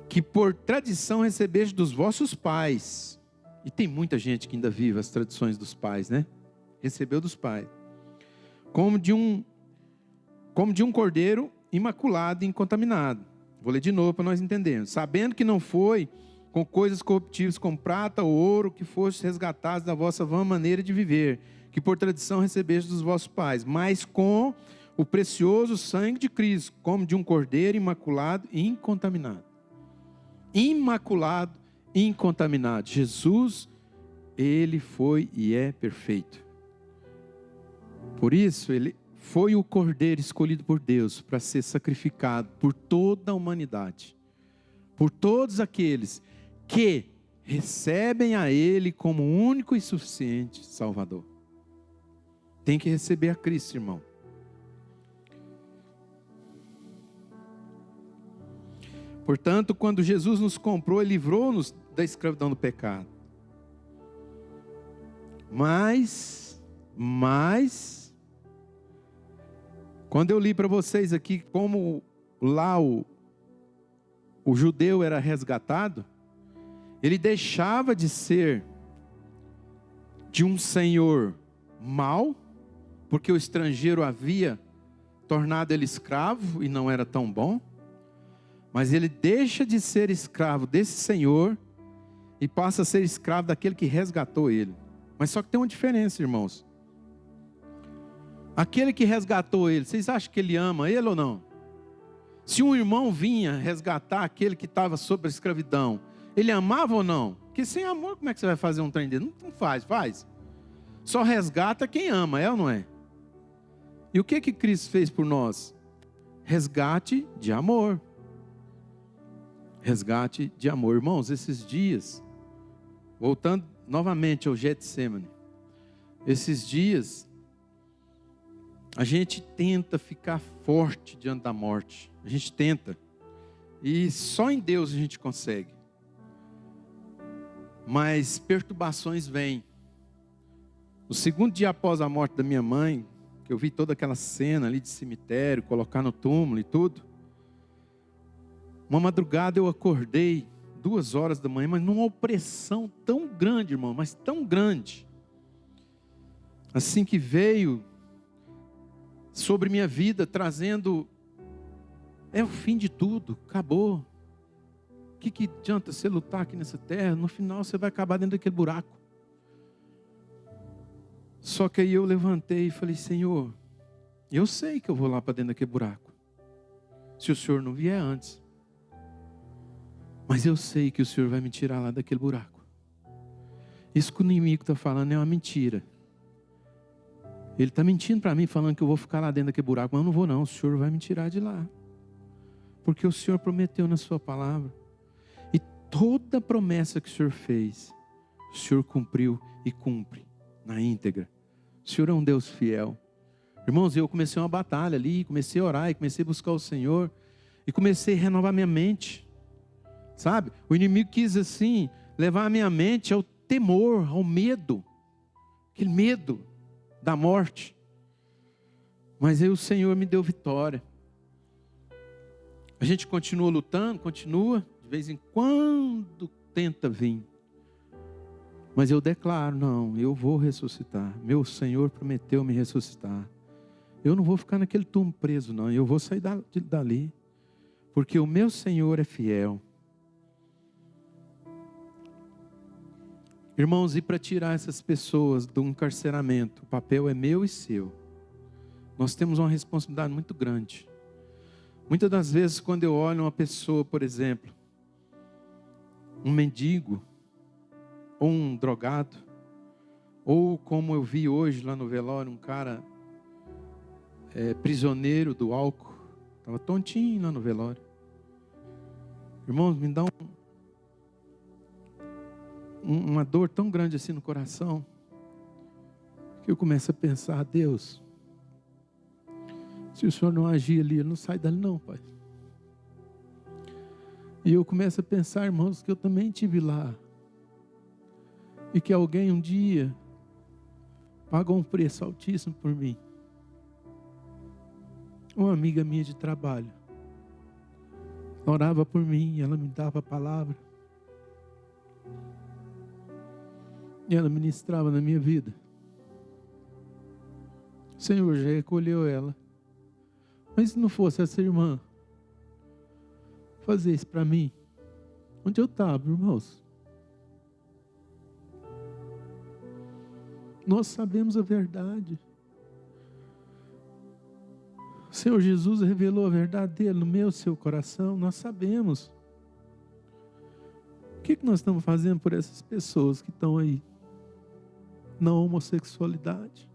que por tradição recebeste dos vossos pais. E tem muita gente que ainda vive as tradições dos pais, né? Recebeu dos pais. Como de um cordeiro imaculado e incontaminado. Vou ler de novo para nós entendermos. Sabendo que não foi com coisas corruptíveis como prata ou ouro que fostes resgatados da vossa vã maneira de viver, que por tradição recebeste dos vossos pais, mas com o precioso sangue de Cristo, como de um cordeiro imaculado e incontaminado. Imaculado e incontaminado. Jesus, ele foi e é perfeito. Por isso, ele foi o cordeiro escolhido por Deus para ser sacrificado por toda a humanidade, por todos aqueles que recebem a Ele como único e suficiente Salvador. Tem que receber a Cristo, irmão. Portanto, quando Jesus nos comprou, Ele livrou-nos da escravidão do pecado. Mas, quando eu li para vocês aqui como lá o judeu era resgatado, ele deixava de ser de um senhor mau, porque o estrangeiro havia tornado ele escravo e não era tão bom, mas ele deixa de ser escravo desse senhor e passa a ser escravo daquele que resgatou ele. Mas só que tem uma diferença, irmãos. Aquele que resgatou ele, vocês acham que ele ama ele ou não? Se um irmão vinha resgatar aquele que estava sob a escravidão, ele amava ou não? Porque sem amor, como é que você vai fazer um trem dele? Não faz. Só resgata quem ama, é ou não é? E o que Cristo fez por nós? Resgate de amor. Resgate de amor. Irmãos, esses dias, voltando novamente ao Getsemane, esses dias, a gente tenta ficar forte diante da morte. A gente tenta. E só em Deus a gente consegue. Mas perturbações vêm. No segundo dia após a morte da minha mãe, que eu vi toda aquela cena ali de cemitério, colocar no túmulo e tudo. Uma madrugada eu acordei, 2 horas da manhã, mas numa opressão tão grande, irmão, mas tão grande. Assim que veio sobre minha vida, trazendo, é o fim de tudo, acabou. O que adianta você lutar aqui nessa terra? No final você vai acabar dentro daquele buraco. Só que aí eu levantei e falei, Senhor, eu sei que eu vou lá para dentro daquele buraco, se o Senhor não vier antes. Mas eu sei que o Senhor vai me tirar lá daquele buraco. Isso que o inimigo está falando é uma mentira. Ele está mentindo para mim, falando que eu vou ficar lá dentro daquele buraco. Mas eu não vou não, o Senhor vai me tirar de lá. Porque o Senhor prometeu na sua palavra. E toda promessa que o Senhor fez, o Senhor cumpriu e cumpre na íntegra. O Senhor é um Deus fiel. Irmãos, eu comecei uma batalha ali, comecei a orar, e comecei a buscar o Senhor. E comecei a renovar minha mente. Sabe? O inimigo quis assim, levar a minha mente ao temor, ao medo. Aquele medo da morte. Mas aí o Senhor me deu vitória. A gente continua lutando, continua. De vez em quando tenta vir. Mas eu declaro, não, eu vou ressuscitar. Meu Senhor prometeu me ressuscitar. Eu não vou ficar naquele túmulo preso, não. Eu vou sair dali. Porque o meu Senhor é fiel. Irmãos, e para tirar essas pessoas do encarceramento, o papel é meu e seu. Nós temos uma responsabilidade muito grande. Muitas das vezes, quando eu olho uma pessoa, por exemplo, um mendigo, ou um drogado, Ou como eu vi hoje lá no velório, um cara prisioneiro do álcool. Estava tontinho lá no velório. Irmãos, me dá uma dor tão grande assim no coração, que eu começo a pensar: Deus, se o Senhor não agir ali, ele não sai dali não, Pai. E eu começo a pensar, irmãos, que eu também estive lá. E que alguém um dia pagou um preço altíssimo por mim. Uma amiga minha de trabalho orava por mim, ela me dava a palavra. E ela ministrava na minha vida. O Senhor já recolheu ela. Mas se não fosse essa irmã fazer isso para mim, onde eu estava, irmãos? Nós sabemos a verdade. O Senhor Jesus revelou a verdade dele no meu, seu coração. Nós sabemos. O que nós estamos fazendo por essas pessoas que estão aí na homossexualidade?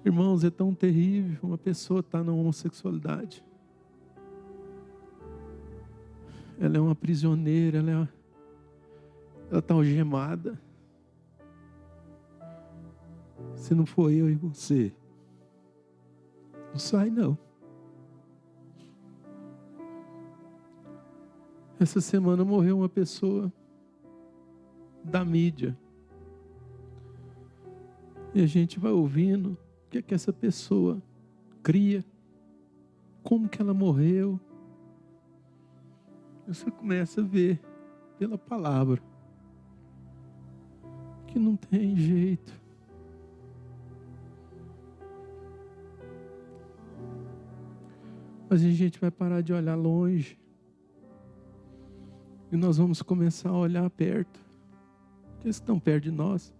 Irmãos, é tão terrível uma pessoa estar na homossexualidade. Ela é uma prisioneira, ela está algemada. Se não for eu e você, não sai não. Essa semana morreu uma pessoa da mídia. E a gente vai ouvindo o que é que essa pessoa cria, como que ela morreu. Você começa a ver pela palavra que não tem jeito. Mas a gente vai parar de olhar longe e nós vamos começar a olhar perto. Aqueles que estão perto de nós,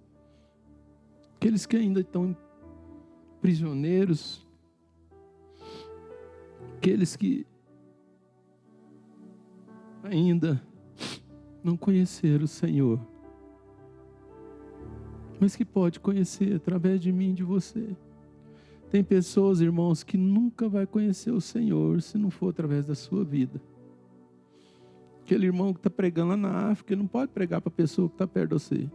aqueles que ainda estão prisioneiros, aqueles que ainda não conheceram o Senhor, mas que pode conhecer através de mim e de você. Tem pessoas, irmãos, que nunca vai conhecer o Senhor se não for através da sua vida. Aquele irmão que está pregando lá na África, ele não pode pregar para a pessoa que está perto de você.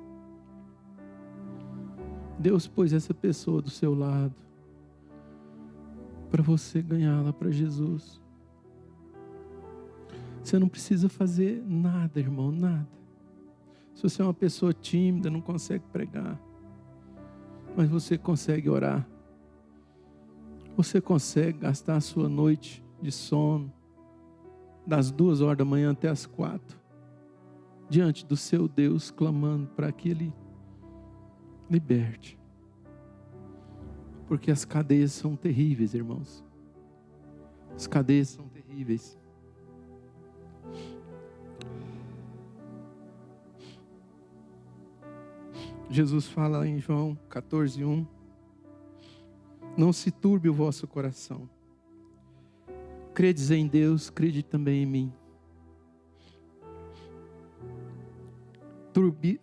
Deus pôs essa pessoa do seu lado para você ganhá-la para Jesus. Você não precisa fazer nada, irmão, nada. Se você é uma pessoa tímida, não consegue pregar, mas você consegue orar. Você consegue gastar a sua noite de sono, das 2 horas da manhã até as 4, diante do seu Deus, clamando para que Ele liberte. Porque as cadeias são terríveis, irmãos. As cadeias são terríveis. Jesus fala em João 14:1. Não se turbe o vosso coração. Credes em Deus, crede também em mim.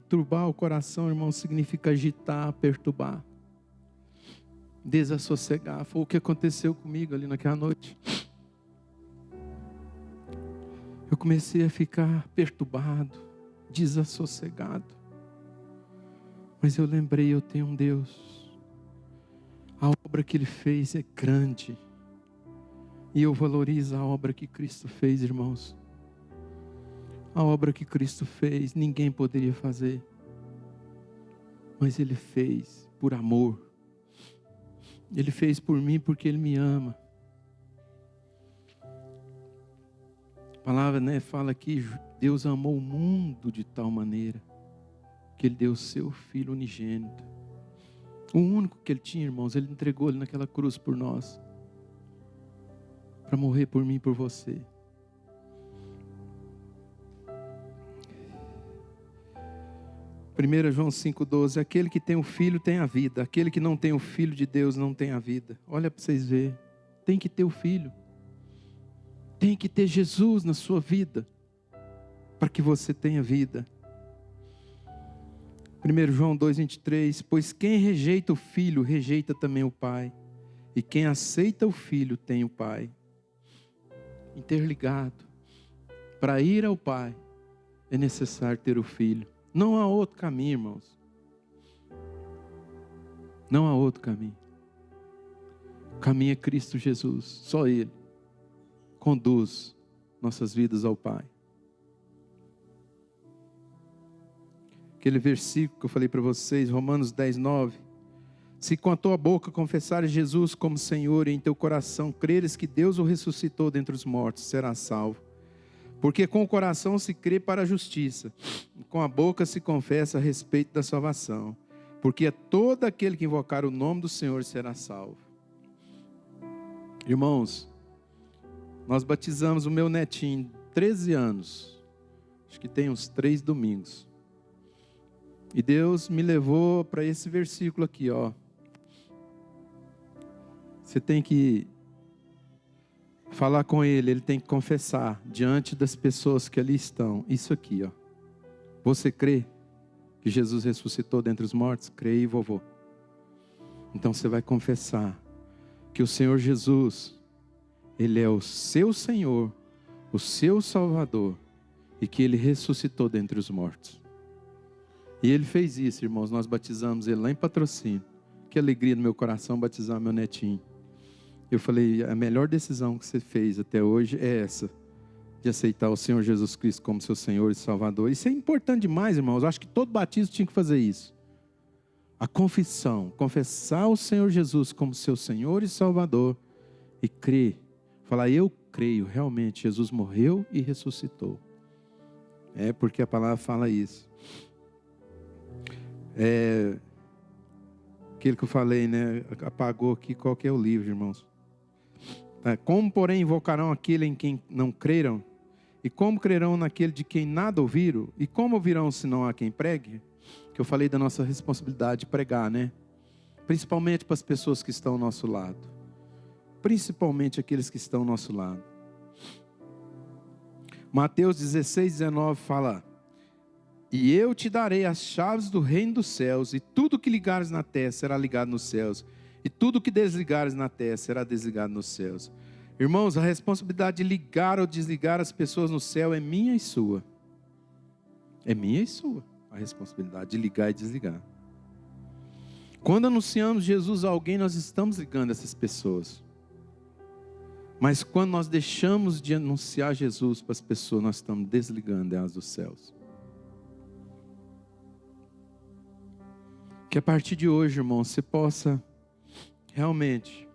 Turbar o coração, irmão, significa agitar, perturbar, desassossegar. Foi o que aconteceu comigo ali naquela noite. Eu comecei a ficar perturbado, desassossegado. Mas eu lembrei, eu tenho um Deus. A obra que Ele fez é grande. E eu valorizo a obra que Cristo fez, irmãos. A obra que Cristo fez, ninguém poderia fazer. Mas Ele fez por amor. Ele fez por mim porque Ele me ama. A palavra, fala que Deus amou o mundo de tal maneira que Ele deu o seu Filho unigênito. O único que Ele tinha, irmãos, Ele entregou Ele naquela cruz por nós. Para morrer por mim e por você. João 5,12. Aquele que tem o Filho tem a vida. Aquele que não tem o Filho de Deus não tem a vida. Olha para vocês verem. Tem que ter o Filho. Tem que ter Jesus na sua vida. Para que você tenha vida. 1 João 2,23, pois quem rejeita o filho, rejeita também o pai. E quem aceita o filho, tem o pai. Interligado. Para ir ao pai, é necessário ter o filho. Não há outro caminho, irmãos. Não há outro caminho. O caminho é Cristo Jesus. Só Ele conduz nossas vidas ao Pai. Aquele versículo que eu falei para vocês, Romanos 10:9. Se com a tua boca confessares Jesus como Senhor e em teu coração creres que Deus o ressuscitou dentre os mortos, serás salvo. Porque com o coração se crê para a justiça, e com a boca se confessa a respeito da salvação. Porque todo aquele que invocar o nome do Senhor será salvo. Irmãos, nós batizamos o meu netinho, 13 anos. Acho que tem uns 3 domingos. E Deus me levou para esse versículo aqui, ó. Você tem que falar com ele tem que confessar diante das pessoas que ali estão. Isso aqui, ó. Você crê que Jesus ressuscitou dentre os mortos? Creio, vovô. Então você vai confessar que o Senhor Jesus, Ele é o seu Senhor, o seu Salvador, e que Ele ressuscitou dentre os mortos. E Ele fez isso, irmãos. Nós batizamos Ele lá em Patrocínio. Que alegria no meu coração batizar meu netinho. Eu falei, a melhor decisão que você fez até hoje é essa, de aceitar o Senhor Jesus Cristo como seu Senhor e Salvador. Isso é importante demais, irmãos. Eu acho que todo batismo tinha que fazer isso. A confissão, confessar o Senhor Jesus como seu Senhor e Salvador e crer. Falar, eu creio, realmente, Jesus morreu e ressuscitou. É porque a palavra fala isso. Aquilo que eu falei, né? Apagou aqui qual que é o livro, irmãos. Como, porém, invocarão aquele em quem não creram? E como crerão naquele de quem nada ouviram? E como ouvirão se não há quem pregue? Que eu falei da nossa responsabilidade de pregar, né? Principalmente para as pessoas que estão ao nosso lado. Principalmente aqueles que estão ao nosso lado. Mateus 16:19 fala: e eu te darei as chaves do reino dos céus, e tudo que ligares na terra será ligado nos céus, e tudo que desligares na terra será desligado nos céus. Irmãos, a responsabilidade de ligar ou desligar as pessoas no céu é minha e sua. É minha e sua a responsabilidade de ligar e desligar. Quando anunciamos Jesus a alguém, nós estamos ligando essas pessoas. Mas quando nós deixamos de anunciar Jesus para as pessoas, nós estamos desligando elas dos céus. Que a partir de hoje, irmão, você possa realmente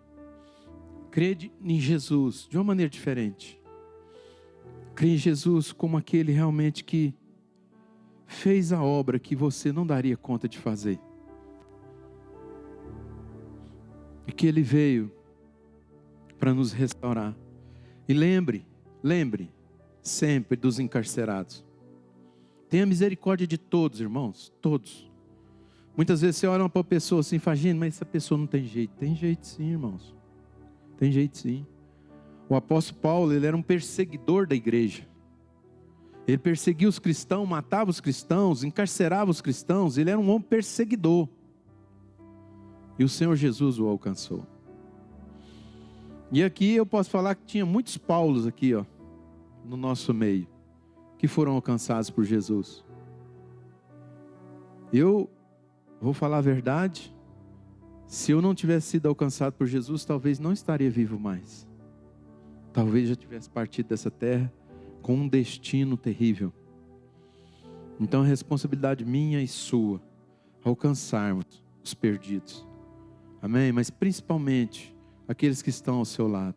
crer em Jesus de uma maneira diferente. Crer em Jesus como aquele realmente que fez a obra que você não daria conta de fazer. E que Ele veio para nos restaurar. E lembre sempre dos encarcerados. Tenha misericórdia de todos, irmãos, todos. Muitas vezes você olha para uma pessoa assim, fazendo, mas essa pessoa não tem jeito. Tem jeito sim, irmãos. Tem jeito sim. O apóstolo Paulo, ele era um perseguidor da igreja. Ele perseguia os cristãos, matava os cristãos, encarcerava os cristãos. Ele era um homem perseguidor. E o Senhor Jesus o alcançou. E aqui eu posso falar que tinha muitos Paulos aqui, ó, no nosso meio, que foram alcançados por Jesus. Eu vou falar a verdade, se eu não tivesse sido alcançado por Jesus, talvez não estaria vivo mais. Talvez já tivesse partido dessa terra com um destino terrível. Então é responsabilidade minha e sua, alcançarmos os perdidos. Amém? Mas principalmente aqueles que estão ao seu lado.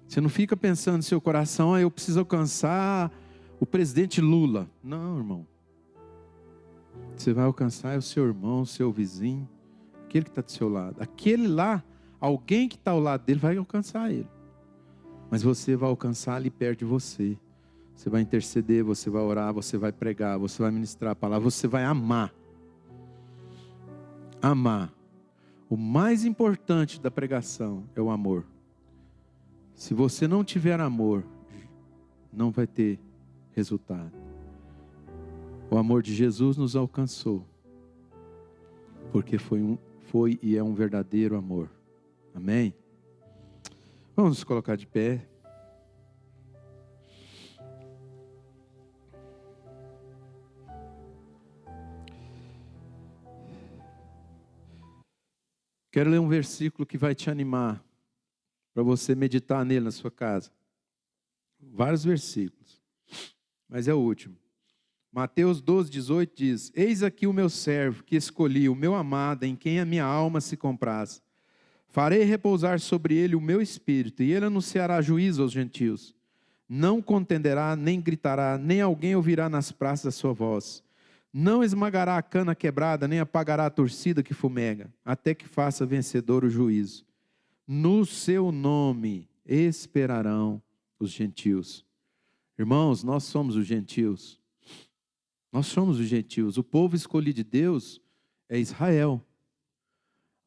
Você não fica pensando no seu coração, eu preciso alcançar o presidente Lula. Não, irmão. Você vai alcançar o seu irmão, o seu vizinho, aquele que está do seu lado. Aquele lá, alguém que está ao lado dele vai alcançar ele. Mas você vai alcançar ali perto de você. Você vai interceder, você vai orar, você vai pregar, você vai ministrar a palavra, você vai amar. Amar. O mais importante da pregação é o amor. Se você não tiver amor, não vai ter resultado. O amor de Jesus nos alcançou, porque foi e é um verdadeiro amor. Amém? Vamos nos colocar de pé. Quero ler um versículo que vai te animar, para você meditar nele na sua casa. Vários versículos, mas é o último. Mateus 12:18 diz: Eis aqui o meu servo que escolhi, o meu amado, em quem a minha alma se compraz. Farei repousar sobre ele o meu espírito, e ele anunciará juízo aos gentios. Não contenderá, nem gritará, nem alguém ouvirá nas praças a sua voz. Não esmagará a cana quebrada, nem apagará a torcida que fumega, até que faça vencedor o juízo. No seu nome esperarão os gentios. Irmãos, nós somos os gentios. Nós somos os gentios. O povo escolhido de Deus é Israel.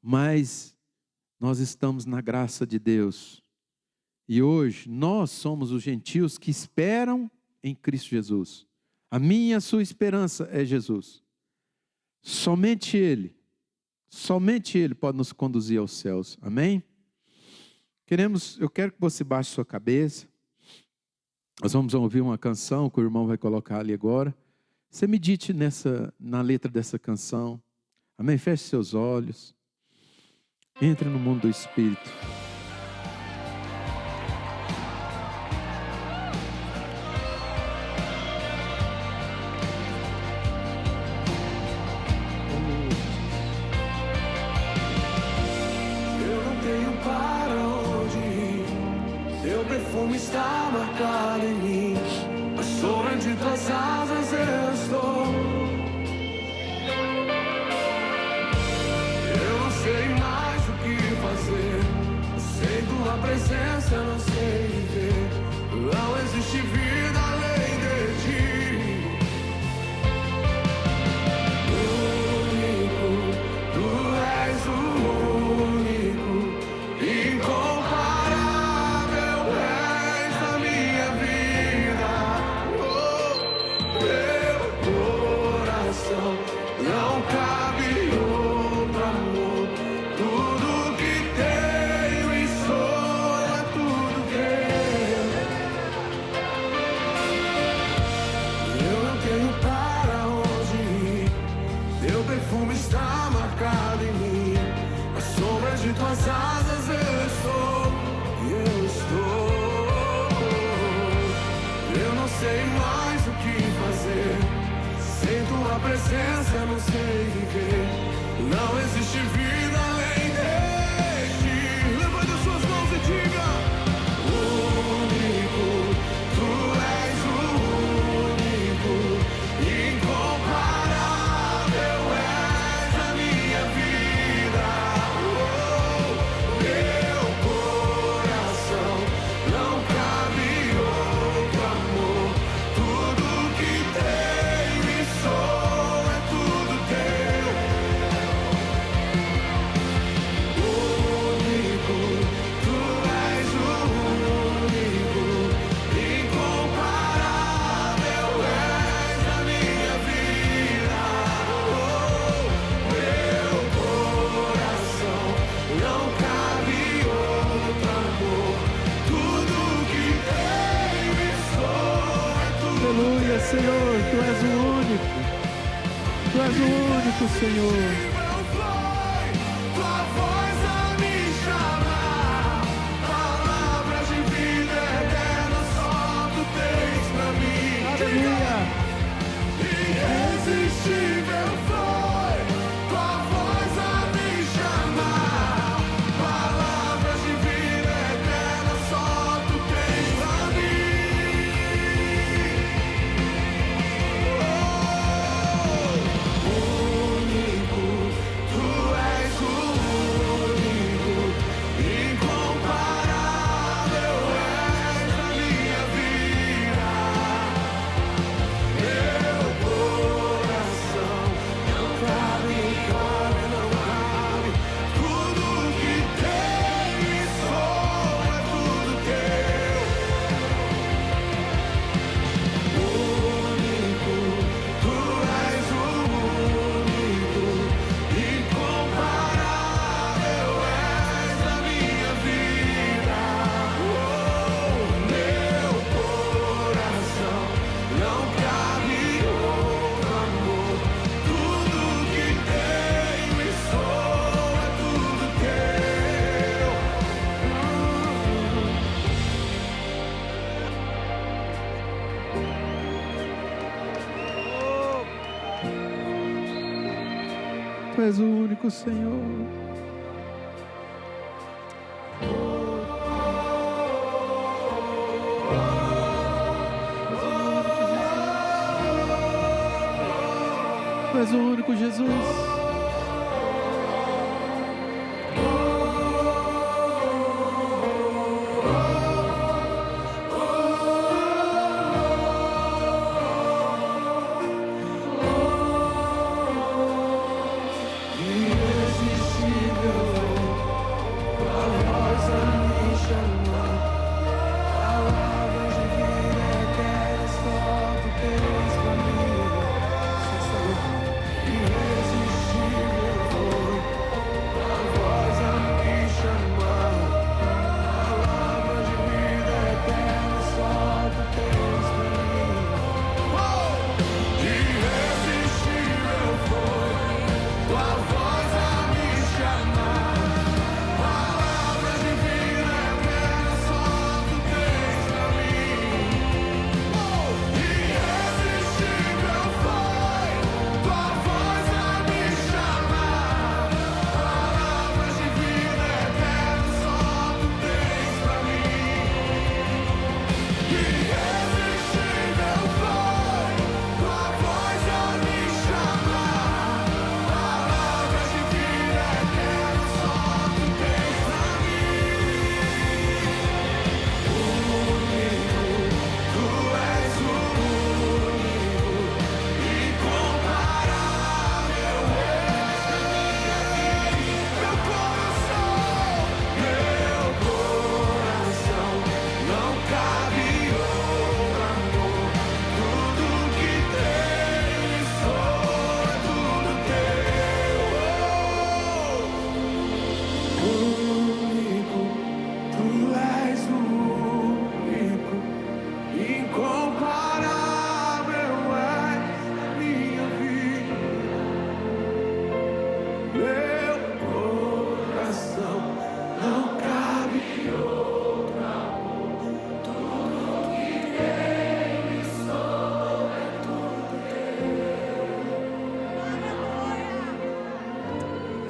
Mas nós estamos na graça de Deus. E hoje nós somos os gentios que esperam em Cristo Jesus. A minha e a sua esperança é Jesus. Somente Ele pode nos conduzir aos céus. Amém? Eu quero que você baixe sua cabeça. Nós vamos ouvir uma canção que o irmão vai colocar ali agora. Você medite na letra dessa canção. Amém? Feche seus olhos. Entre no mundo do Espírito. Perfume está marcado em mim, a sombra de tuas asas eu estou. Eu não sei mais o que fazer, sem tua presença eu não sei viver. Não existe vida além de ti. Único, tu és o único, incomparável. Não cabe outro amor. Tudo que tenho e sou é tudo teu. Eu não tenho para onde ir. Teu perfume está marcado em mim. A sombra de tuas asas eu estou. Eu estou. Eu não sei mais o que fazer. Sem tua presença eu não sei viver. Não existe vida além de ti. Levante as suas mãos e diga: único, tu és o único, incomparável és a minha vida. Meu coração não cabe outro amor. Tudo que tenho e sou é tudo teu. Único, tu és o único, incomparável és a minha vida. Meu coração não cabe outro amor. Tudo que tenho e sou é tudo. Aleluia, Senhor, Tu és o único. Tu és o único, Senhor. Tua voz a me chamar, palavras de vida eterna só tu tens pra mim. Aleluia. Irresistível foi tua voz a me chamar, palavras de vida eterna só tu tens pra mim. Único, Tu és o único, Senhor. Tu és o único, Jesus.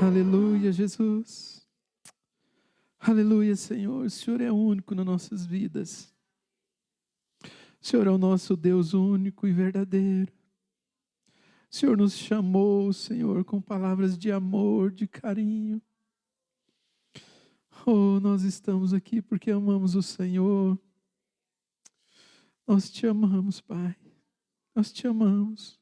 Aleluia, Jesus. Aleluia, Senhor. O Senhor é único nas nossas vidas. O Senhor é o nosso Deus único e verdadeiro. O Senhor nos chamou, Senhor, com palavras de amor, de carinho. Oh, nós estamos aqui porque amamos o Senhor. Nós te amamos, Pai. Nós te amamos.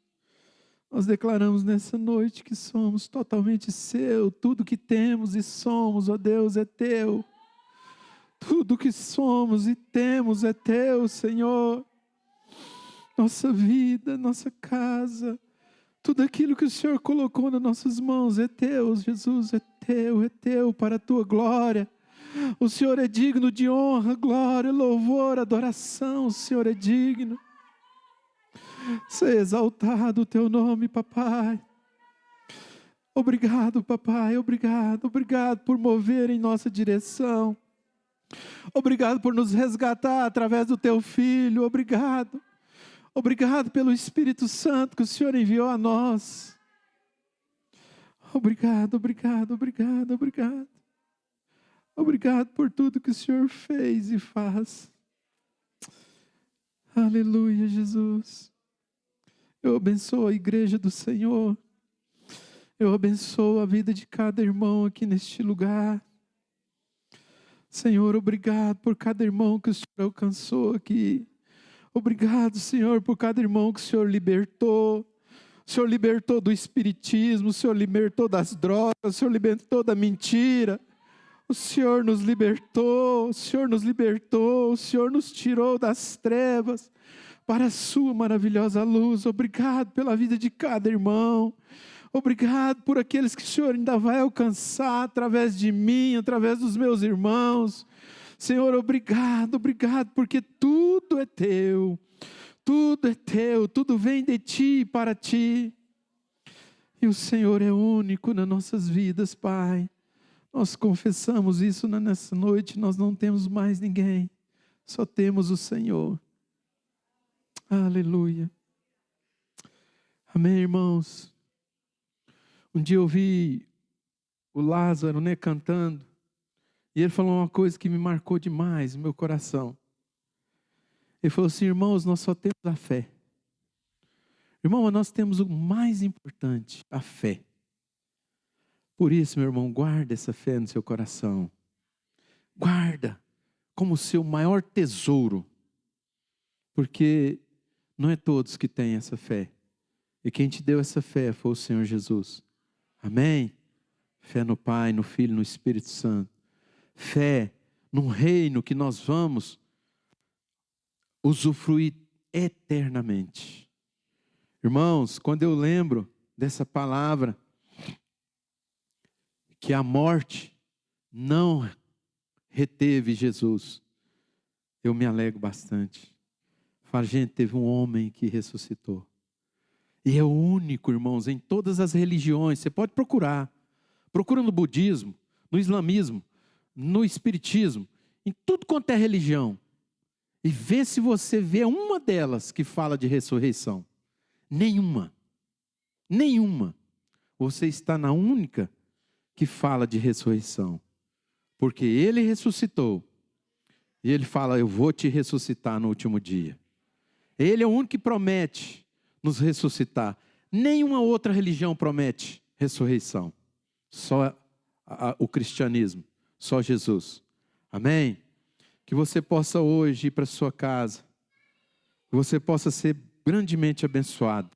Nós declaramos nessa noite que somos totalmente seu. Tudo que temos e somos, ó Deus, é teu. Tudo que somos e temos é teu, Senhor. Nossa vida, nossa casa, tudo aquilo que o Senhor colocou nas nossas mãos é teu, Jesus, é teu para a tua glória. O Senhor é digno de honra, glória, louvor, adoração. O Senhor é digno. Seja exaltado o teu nome, papai. Obrigado, papai, obrigado por mover em nossa direção. Obrigado por nos resgatar através do teu Filho, obrigado. Obrigado pelo Espírito Santo que o Senhor enviou a nós. Obrigado. Obrigado por tudo que o Senhor fez e faz. Aleluia, Jesus. Eu abençoo a igreja do Senhor. Eu abençoo a vida de cada irmão aqui neste lugar. Senhor, obrigado por cada irmão que o Senhor alcançou aqui. Obrigado, Senhor, por cada irmão que o Senhor libertou. O Senhor libertou do espiritismo, o Senhor libertou das drogas, o Senhor libertou da mentira. O Senhor nos libertou, o Senhor nos tirou das trevas para a sua maravilhosa luz. Obrigado pela vida de cada irmão. Obrigado por aqueles que o Senhor ainda vai alcançar através de mim, através dos meus irmãos. Senhor, obrigado, porque tudo é teu, tudo vem de ti e para ti. E o Senhor é único nas nossas vidas, Pai. Nós confessamos isso nessa noite, nós não temos mais ninguém, só temos o Senhor. Aleluia. Amém, irmãos. Um dia eu ouvi o Lázaro, né, cantando, e ele falou uma coisa que me marcou demais no meu coração. Ele falou assim: irmãos, nós só temos a fé. Irmão, mas nós temos o mais importante, a fé. Por isso, meu irmão, guarda essa fé no seu coração. Guarda como seu maior tesouro. Porque não é todos que têm essa fé. E quem te deu essa fé foi o Senhor Jesus. Amém? Fé no Pai, no Filho, no Espírito Santo. Fé num reino que nós vamos usufruir eternamente. Irmãos, quando eu lembro dessa palavra, que a morte não reteve Jesus, eu me alegro bastante. Falo, gente, teve um homem que ressuscitou. E é o único, irmãos, em todas as religiões. Você pode procurar. Procura no budismo, no islamismo, no espiritismo, em tudo quanto é religião. E vê se você vê uma delas que fala de ressurreição. Nenhuma. Nenhuma. Você está na única que fala de ressurreição. Porque ele ressuscitou. E ele fala, eu vou te ressuscitar no último dia. Ele é o único que promete nos ressuscitar. Nenhuma outra religião promete ressurreição. Só o cristianismo. Só Jesus. Amém? Que você possa hoje ir para sua casa. Que você possa ser grandemente abençoado.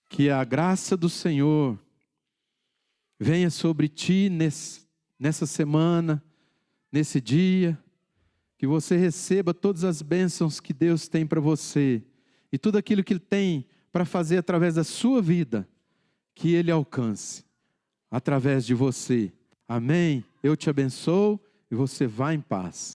Que a graça do Senhor venha sobre ti nessa semana, nesse dia. Que você receba todas as bênçãos que Deus tem para você. E tudo aquilo que Ele tem para fazer através da sua vida. Que Ele alcance através de você. Amém? Eu te abençoo e você vá em paz.